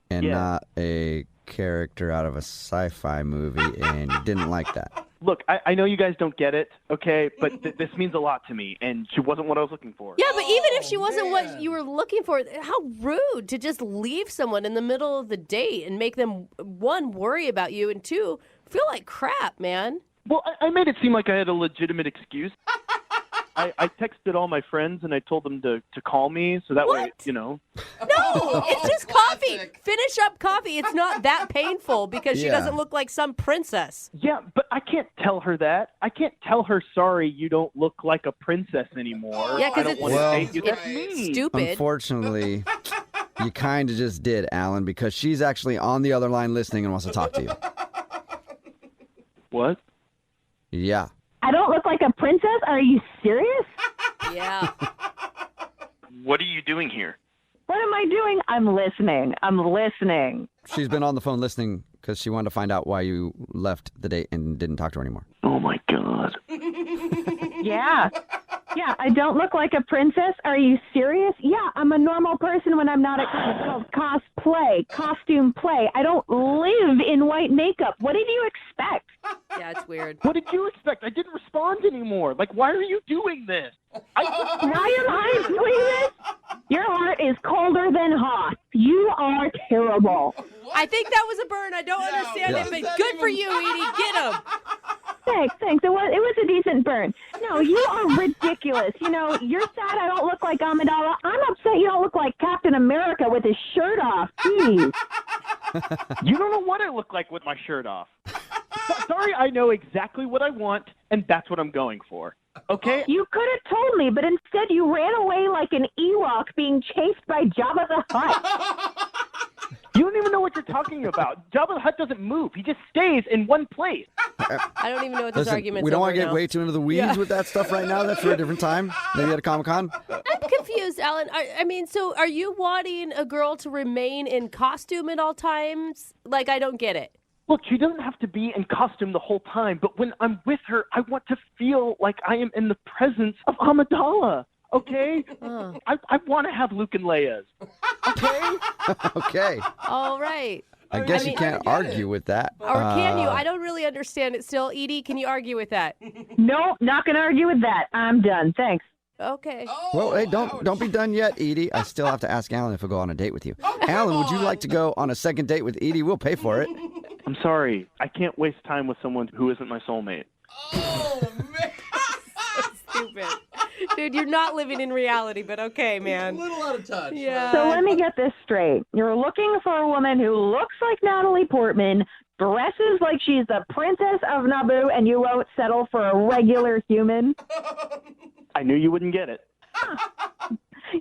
and not a character out of a sci-fi movie, and you didn't like that. Look, I know you guys don't get it, okay, but this means a lot to me, and she wasn't what I was looking for. Yeah, but even if she wasn't what you were looking for, how rude to just leave someone in the middle of the date and make them, one, worry about you, and two, feel like crap, man. Well, I made it seem like I had a legitimate excuse. I texted all my friends, and I told them to call me, so that way, No, it's just coffee. Finish up coffee. It's not that painful because she doesn't look like some princess. Yeah, but I can't tell her that. I can't tell her, sorry, you don't look like a princess anymore. Yeah, because That's me. Stupid. Unfortunately, you kind of just did, Alan, because she's actually on the other line listening and wants to talk to you. What? Yeah. I don't look like a princess? Are you serious? Yeah. What are you doing here? What am I doing? I'm listening. She's been on the phone listening because she wanted to find out why you left the date and didn't talk to her anymore. Oh my God. Yeah. Yeah, I don't look like a princess. Are you serious? Yeah, I'm a normal person when I'm not at costume play. I don't live in white makeup. What did you expect? Yeah, it's weird. What did you expect? I didn't respond anymore. Like, why are you doing this? Why am I doing this? Your heart is colder than hot. You are terrible. I think that was a burn. I don't understand it, but good for you, Edie. Get him. Thanks. It was a decent burn. No, you are ridiculous. You know, you're sad I don't look like Amidala. I'm upset you don't look like Captain America with his shirt off. Jeez. You don't know what I look like with my shirt off. Sorry, I know exactly what I want, and that's what I'm going for. Okay? You could have told me, but instead you ran away like an Ewok being chased by Jabba the Hutt. You don't even know what you're talking about. Jabba the Hutt doesn't move. He just stays in one place. I don't even know what this argument's we don't want to get way too into the weeds with that stuff right now. That's for a different time. Maybe at a Comic-Con. I'm confused, Alan. I mean, so are you wanting a girl to remain in costume at all times? Like, I don't get it. Look, she doesn't have to be in costume the whole time, but when I'm with her, I want to feel like I am in the presence of Amidala. Okay? I want to have Luke and Leia's. Okay? Okay. All right. I guess you can't argue with that. Or can you? I don't really understand it still. Edie, can you argue with that? No, not going to argue with that. I'm done. Thanks. Okay. Well, hey, don't be done yet, Edie. I still have to ask Alan if he'll go on a date with you. Alan, would you like to go on a second date with Edie? We'll pay for it. I'm sorry. I can't waste time with someone who isn't my soulmate. Oh, man. Stupid. Dude, you're not living in reality, but okay, man. A little out of touch. Yeah. So let me get this straight. You're looking for a woman who looks like Natalie Portman, dresses like she's the princess of Naboo, and you won't settle for a regular human? I knew you wouldn't get it.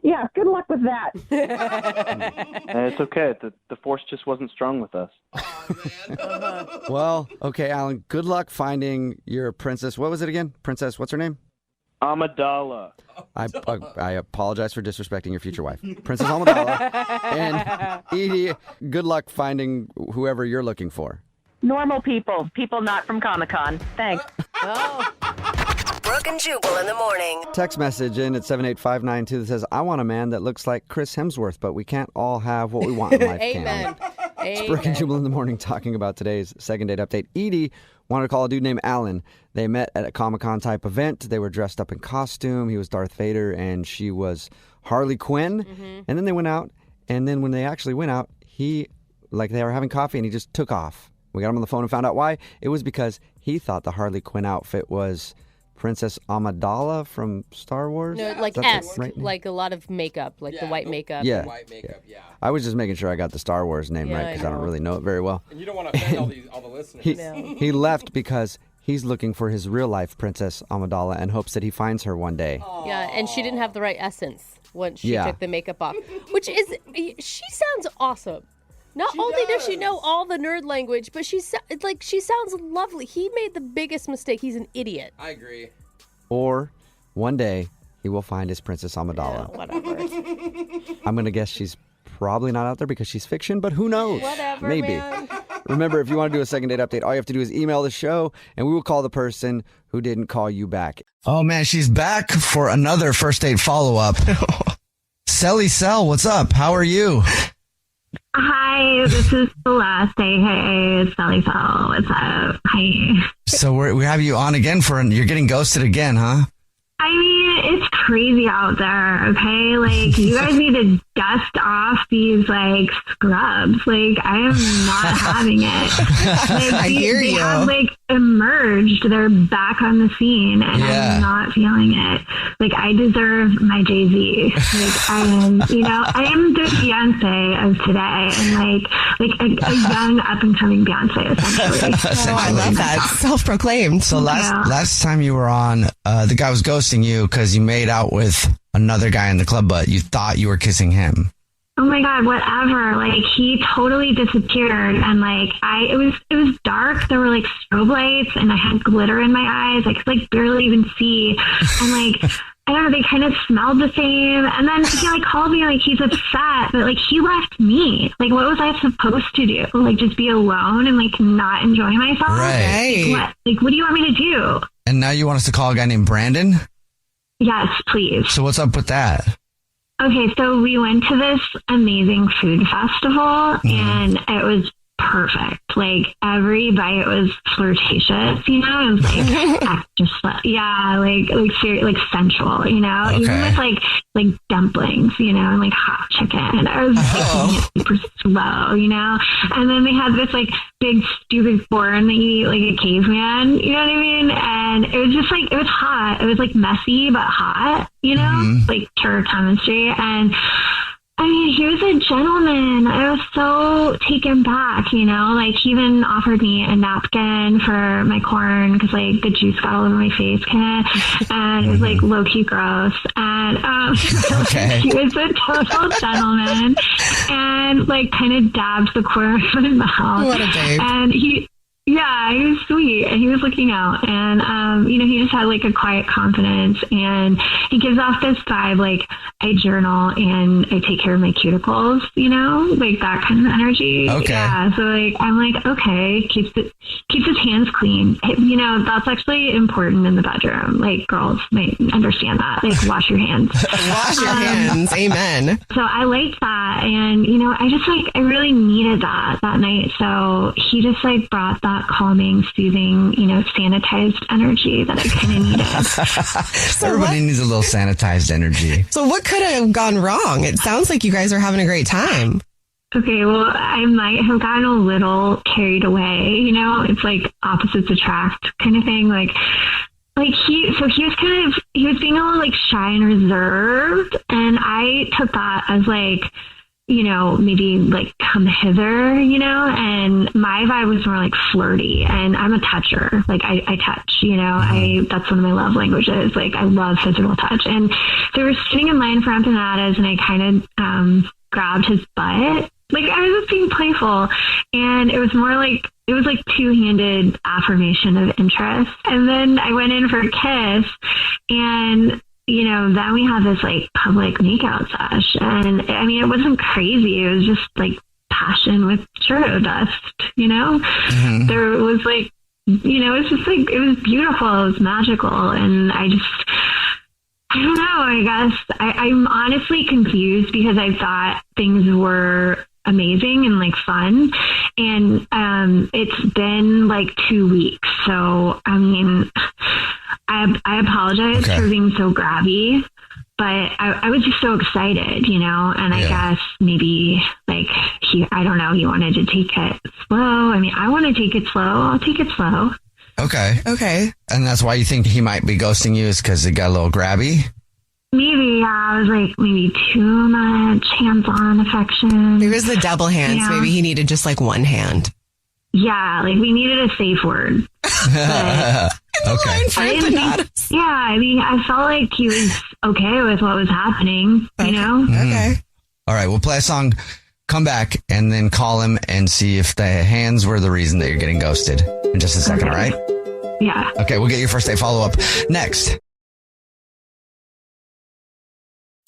Yeah, good luck with that. It's okay. The force just wasn't strong with us. Oh, man. Well, okay, Alan, good luck finding your princess. What was it again? Princess, what's her name? Amidala. I apologize for disrespecting your future wife. Princess Amidala. And Edie, good luck finding whoever you're looking for. Normal people. People not from Comic-Con. Thanks. Brooke and Jubal in the morning. Text message in at 78592 that says, I want a man that looks like Chris Hemsworth, but we can't all have what we want in life. Amen. It's Brooke and Jubal in the morning talking about today's second date update. Edie wanted to call a dude named Alan. They met at a Comic-Con type event. They were dressed up in costume. He was Darth Vader and she was Harley Quinn. Mm-hmm. And then they went out. And then when they actually went out, they were having coffee and he just took off. We got him on the phone and found out why. It was because he thought the Harley Quinn outfit was Princess Amidala from Star Wars. No, like S, right? Like a lot of makeup, like the white makeup. Yeah. The white makeup, yeah. I was just making sure I got the Star Wars name right because I don't really know it very well. And you don't want to offend all the listeners. He left because he's looking for his real life Princess Amidala and hopes that he finds her one day. Aww. Yeah, and she didn't have the right essence once she took the makeup off, which is, she sounds awesome. Not only does she know all the nerd language, but she sounds lovely. He made the biggest mistake. He's an idiot. I agree. Or one day he will find his Princess Amidala. Yeah, whatever. I'm going to guess she's probably not out there because she's fiction, but who knows? Whatever, Maybe. Man. Remember, if you want to do a second date update, all you have to do is email the show and we will call the person who didn't call you back. Oh, man, she's back for another first date follow-up. Selly Sell, what's up? How are you? Hi, this is Celeste. Hey, it's Sally Sal. What's up? Hi. So we have you on again you're getting ghosted again, huh? I mean, it's crazy out there, okay? Like, you guys need to dust off these, scrubs. I am not having it. I hear you. They have, emerged. They're back on the scene, and I'm not feeling it. I deserve my Jay-Z. I am the Beyonce of today, and, a young, up-and-coming Beyonce, essentially. Oh, I love that. Self-proclaimed. So last time you were on, the guy was ghosting you because you made out with another guy in the club, but you thought you were kissing him. Oh my God, whatever. He totally disappeared, and it was dark. There were strobe lights, and I had glitter in my eyes. I could barely even see, and I don't know, they kind of smelled the same. And then he like called me like he's upset, but like he left me. Like what was I supposed to do? Like just be alone and like not enjoy myself? Right. Like what do you want me to do? And now you want us to call a guy named Brandon? Yes, please. So what's up with that? Okay, so we went to this amazing food festival and it was perfect. Like every bite was flirtatious, you know? It was like extra like sensual, you know? Okay. Even with like dumplings, you know, and like hot chicken. I was super slow, you know? And then they had this like big stupid form that you eat like a caveman, you know what I mean? And it was just like, it was hot. It was like messy but hot, you know? Like pure chemistry. And I mean, he was a gentleman. I was so taken back, you know, like he even offered me a napkin for my corn because like the juice got all over my face kind of, and it was like low-key gross. And he was a total gentleman and like kind of dabbed the corner of my mouth. What a babe. And he was sweet and he was looking out and, you know, he just had like a quiet confidence and he gives off this vibe, like I journal and I take care of my cuticles, you know, like that kind of energy. Okay. Yeah. So like, I'm like, okay, keeps his hands clean. You know, that's actually important in the bedroom. Like girls might understand that. Like wash your hands. Wash your hands. Amen. So I liked that. And, you know, I really needed that night. So he just like brought that calming, soothing, you know, sanitized energy that I kind of needed. Everybody needs a little sanitized energy. So what could have gone wrong? It sounds like you guys are having a great time. Okay, well, I might have gotten a little carried away, you know? It's like opposites attract kind of thing. Like he was being a little like shy and reserved, and I took that as like, you know, maybe like come hither, you know, and my vibe was more like flirty, and I'm a toucher. Like I touch, you know, that's one of my love languages. Like I love physical touch. And they were sitting in line for empanadas and I kind of grabbed his butt. Like I was just being playful, and it was more like, it was like two-handed affirmation of interest. And then I went in for a kiss, and you know, then we had this like public makeout sesh, and I mean, it wasn't crazy. It was just like passion with churro dust, you know? There was like, you know, it's just like, it was beautiful. It was magical. And I don't know, I guess I'm honestly confused because I thought things were amazing and like fun. And it's been like 2 weeks. So, I mean, I apologize for being so grabby, but I was just so excited, you know, and I guess maybe like I don't know, he wanted to take it slow. I mean, I want to take it slow. I'll take it slow. Okay. And that's why you think he might be ghosting you, is because it got a little grabby? Maybe, yeah. I was like maybe too much hands-on affection. Maybe it was the double hands. Yeah. Maybe he needed just like one hand. Yeah, like we needed a safe word. Okay. I mean, I felt like he was okay with what was happening, you know? Okay. All right, we'll play a song, come back, and then call him and see if the hands were the reason that you're getting ghosted in just a second, all right? Yeah. Okay, we'll get your first date follow-up next.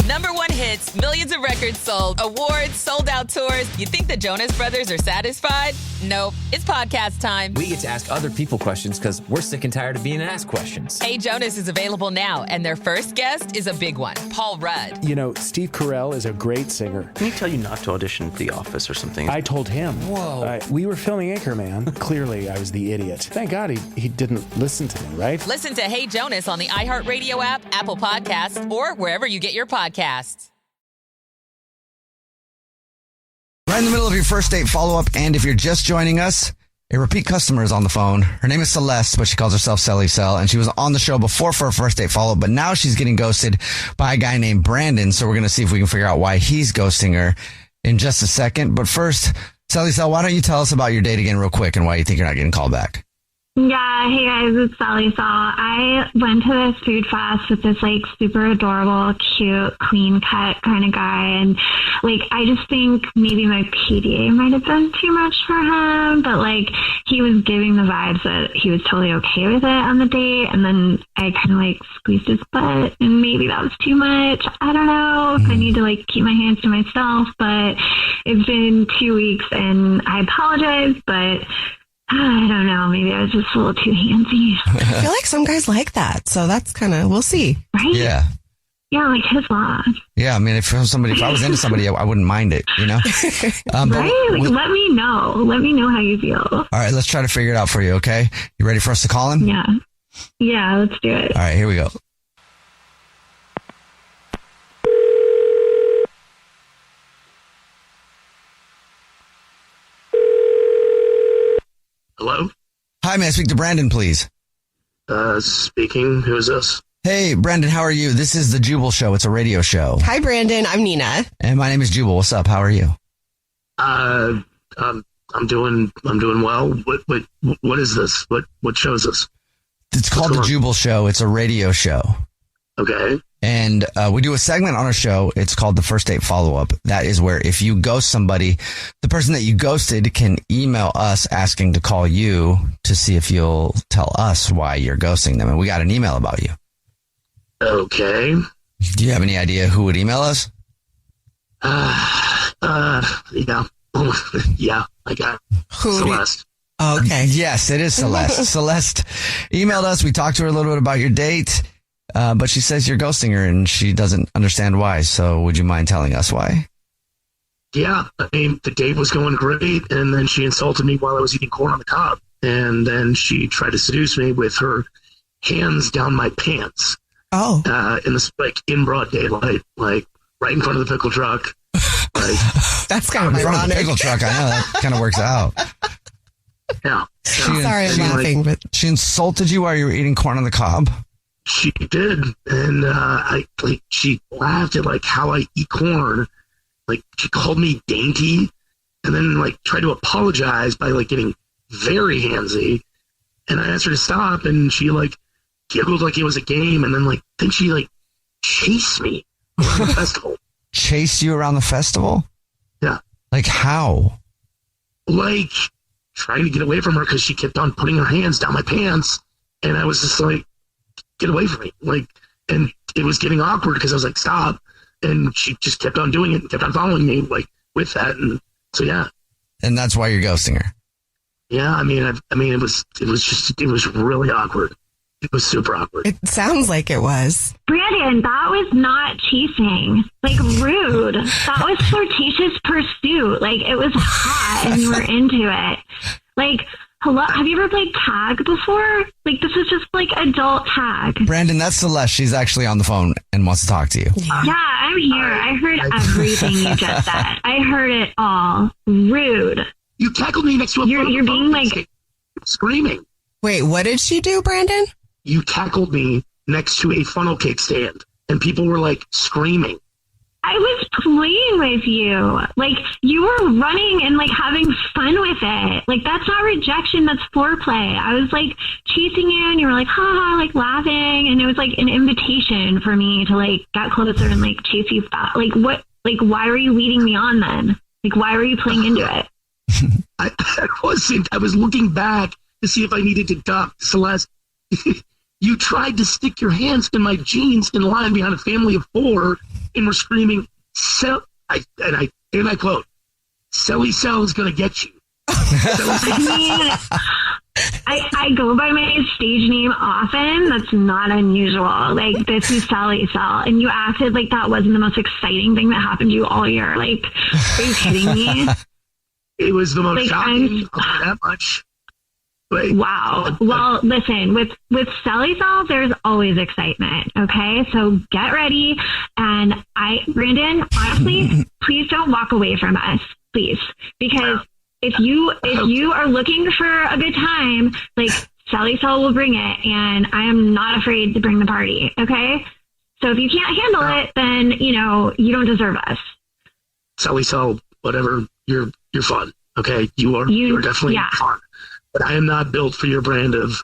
#1 hits, millions of records sold, awards, sold-out tours. You think the Jonas Brothers are satisfied? Nope. It's podcast time. We get to ask other people questions because we're sick and tired of being asked questions. Hey Jonas is available now, and their first guest is a big one, Paul Rudd. You know, Steve Carell is a great singer. Can he tell you not to audition for The Office or something? I told him. Whoa. We were filming Anchorman. Clearly, I was the idiot. Thank God he didn't listen to me, right? Listen to Hey Jonas on the iHeartRadio app, Apple Podcasts, or wherever you get your podcasts. Right in the middle of your first date follow-up, and if you're just joining us, a repeat customer is on the phone. Her name is Celeste, but she calls herself Selly Cell, and she was on the show before for her first date follow-up, but now she's getting ghosted by a guy named Brandon, so we're going to see if we can figure out why he's ghosting her in just a second. But first, Selly Cell, why don't you tell us about your date again real quick and why you think you're not getting called back? Yeah, hey guys, it's Sally Saw. I went to this food fest with this like super adorable, cute, clean cut kind of guy, and like I just think maybe my PDA might have been too much for him, but like he was giving the vibes that he was totally okay with it on the date, and then I kind of like squeezed his butt, and maybe that was too much. I don't know if I need to like keep my hands to myself, but it's been 2 weeks, and I apologize, but I don't know. Maybe I was just a little too handsy. I feel like some guys like that, so that's kind of, we'll see. Right? Yeah. Yeah, like his loss. Yeah, I mean, if I was into somebody, I wouldn't mind it, you know? Right? Like, let me know. Let me know how you feel. All right, let's try to figure it out for you, okay? You ready for us to call him? Yeah. Yeah, let's do it. All right, here we go. Hello? Hi, may I speak to Brandon, please? Speaking. Who is this? Hey, Brandon, how are you? This is the Jubal Show. It's a radio show. Hi, Brandon. I'm Nina. And my name is Jubal. What's up? How are you? I'm doing well. What is this? What show is this? It's called the Jubal Show. It's a radio show. Okay. And we do a segment on our show. It's called the First Date Follow-Up. That is where if you ghost somebody, the person that you ghosted can email us asking to call you to see if you'll tell us why you're ghosting them. And we got an email about you. Okay. Do you have any idea who would email us? Yeah. Yeah, I got Celeste. Okay. Yes, it is Celeste. Celeste emailed us. We talked to her a little bit about your date. But she says you're ghosting her and she doesn't understand why. So would you mind telling us why? Yeah, I mean, the date was going great, and then she insulted me while I was eating corn on the cob. And then she tried to seduce me with her hands down my pants. Oh. In broad daylight, like right in front of the pickle truck. Like, that's kind of in front of the ironic. pickle truck. I know that kind of works out. Yeah. Sorry, I'm laughing, but she insulted you while you were eating corn on the cob. She did, and she laughed at like how I eat corn. Like she called me dainty, and then like tried to apologize by like getting very handsy. And I asked her to stop, and she like giggled like it was a game, and then she like chased me around the festival. Chased you around the festival? Yeah. Like how? Like trying to get away from her because she kept on putting her hands down my pants, and I was just like, get away from me. Like, and it was getting awkward because I was like, stop. And she just kept on doing it and kept on following me like with that. And so, yeah. And that's why you're ghosting her. Yeah. I mean, it was really awkward. It was super awkward. It sounds like it was. Brandon, that was not chasing. Like, rude. That was flirtatious pursuit. Like, it was hot and you were into it. Like, hello, have you ever played tag before? Like, this is just like adult tag. Brandon, that's Celeste. She's actually on the phone and wants to talk to you. Yeah, I'm here. I heard everything you just said. I heard it all. Rude. You tackled me next to a You're being like screaming. Wait, what did she do, Brandon? You tackled me next to a funnel cake stand, and people were like screaming. I was playing with you. Like, you were running and, like, having fun with it. Like, that's not rejection, that's foreplay. I was, like, chasing you, and you were, like, ha ha, like, laughing. And it was, like, an invitation for me to, like, get closer and, like, chase you back. Like, what, like, why were you leading me on then? Like, why were you playing into it? I wasn't. I was looking back to see if I needed to duck. Celeste, you tried to stick your hands in my jeans in line behind a family of four and were screaming, I quote, Selly Cell is going to get you. I go by my stage name often. That's not unusual. Like, this is Sally Cell. And you acted like that wasn't the most exciting thing that happened to you all year. Like, are you kidding me? It was the most shocking. I'll tell you that much. Wow. Well, listen, with Sally Cell, there's always excitement. Okay, so get ready. And Brandon, honestly, please don't walk away from us, please, because if you are looking for a good time, like, Sally Cell will bring it, and I am not afraid to bring the party. Okay, so if you can't handle it, then you don't deserve us. Sally Cell, whatever, you're fun. Okay, you're definitely fun. but I am not built for your brand of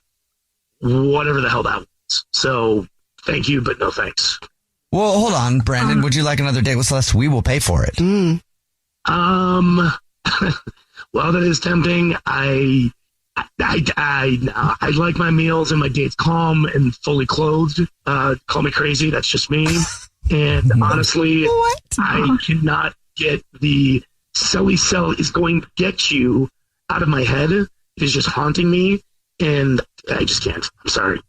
whatever the hell that was. So thank you, but no thanks. Well, hold on, Brandon. Would you like another date with Celeste? We will pay for it. Well, that is tempting. I like my meals and my dates calm and fully clothed. Call me crazy. That's just me. And honestly, I cannot get the Selly Cell is going to get you out of my head. It is just haunting me. And I just can't. I'm sorry.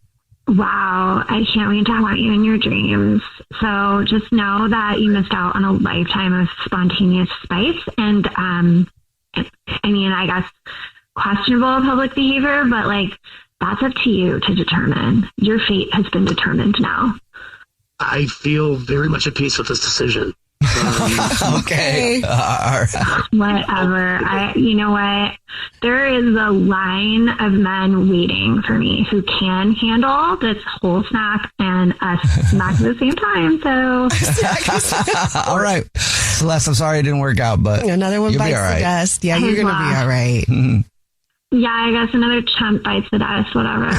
Wow, I can't wait to haunt you in your dreams. So just know that you missed out on a lifetime of spontaneous spice. And, I mean, I guess questionable public behavior, but like, that's up to you to determine. Your fate has been determined now. I feel very much at peace with this decision. Okay. All right. Whatever. You know what? There is a line of men waiting for me who can handle this whole snack and a snack at the same time. So, all right. Celeste, I'm sorry it didn't work out, but another one you'll bites be all right. the dust. Yeah, you're going to be all right. yeah, I guess another chump bites the dust, whatever.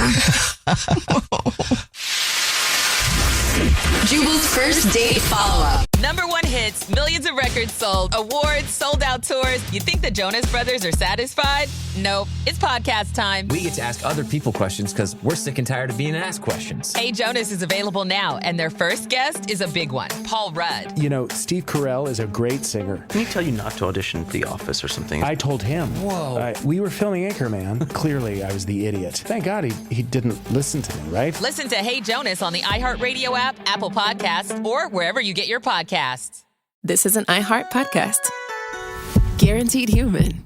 Jubal's first date follow-up. #1 hits, millions of records sold, awards, sold out tours. You think the Jonas Brothers are satisfied? Nope. It's podcast time. We get to ask other people questions because we're sick and tired of being asked questions. Hey Jonas is available now, and their first guest is a big one, Paul Rudd. You know, Steve Carell is a great singer. Didn't he tell you not to audition for The Office or something? I told him. Whoa. We were filming Anchorman. Clearly, I was the idiot. Thank God he didn't listen to me, right? Listen to Hey Jonas on the iHeartRadio app, Apple Podcasts, or wherever you get your podcasts. This is an iHeart podcast. Guaranteed Human.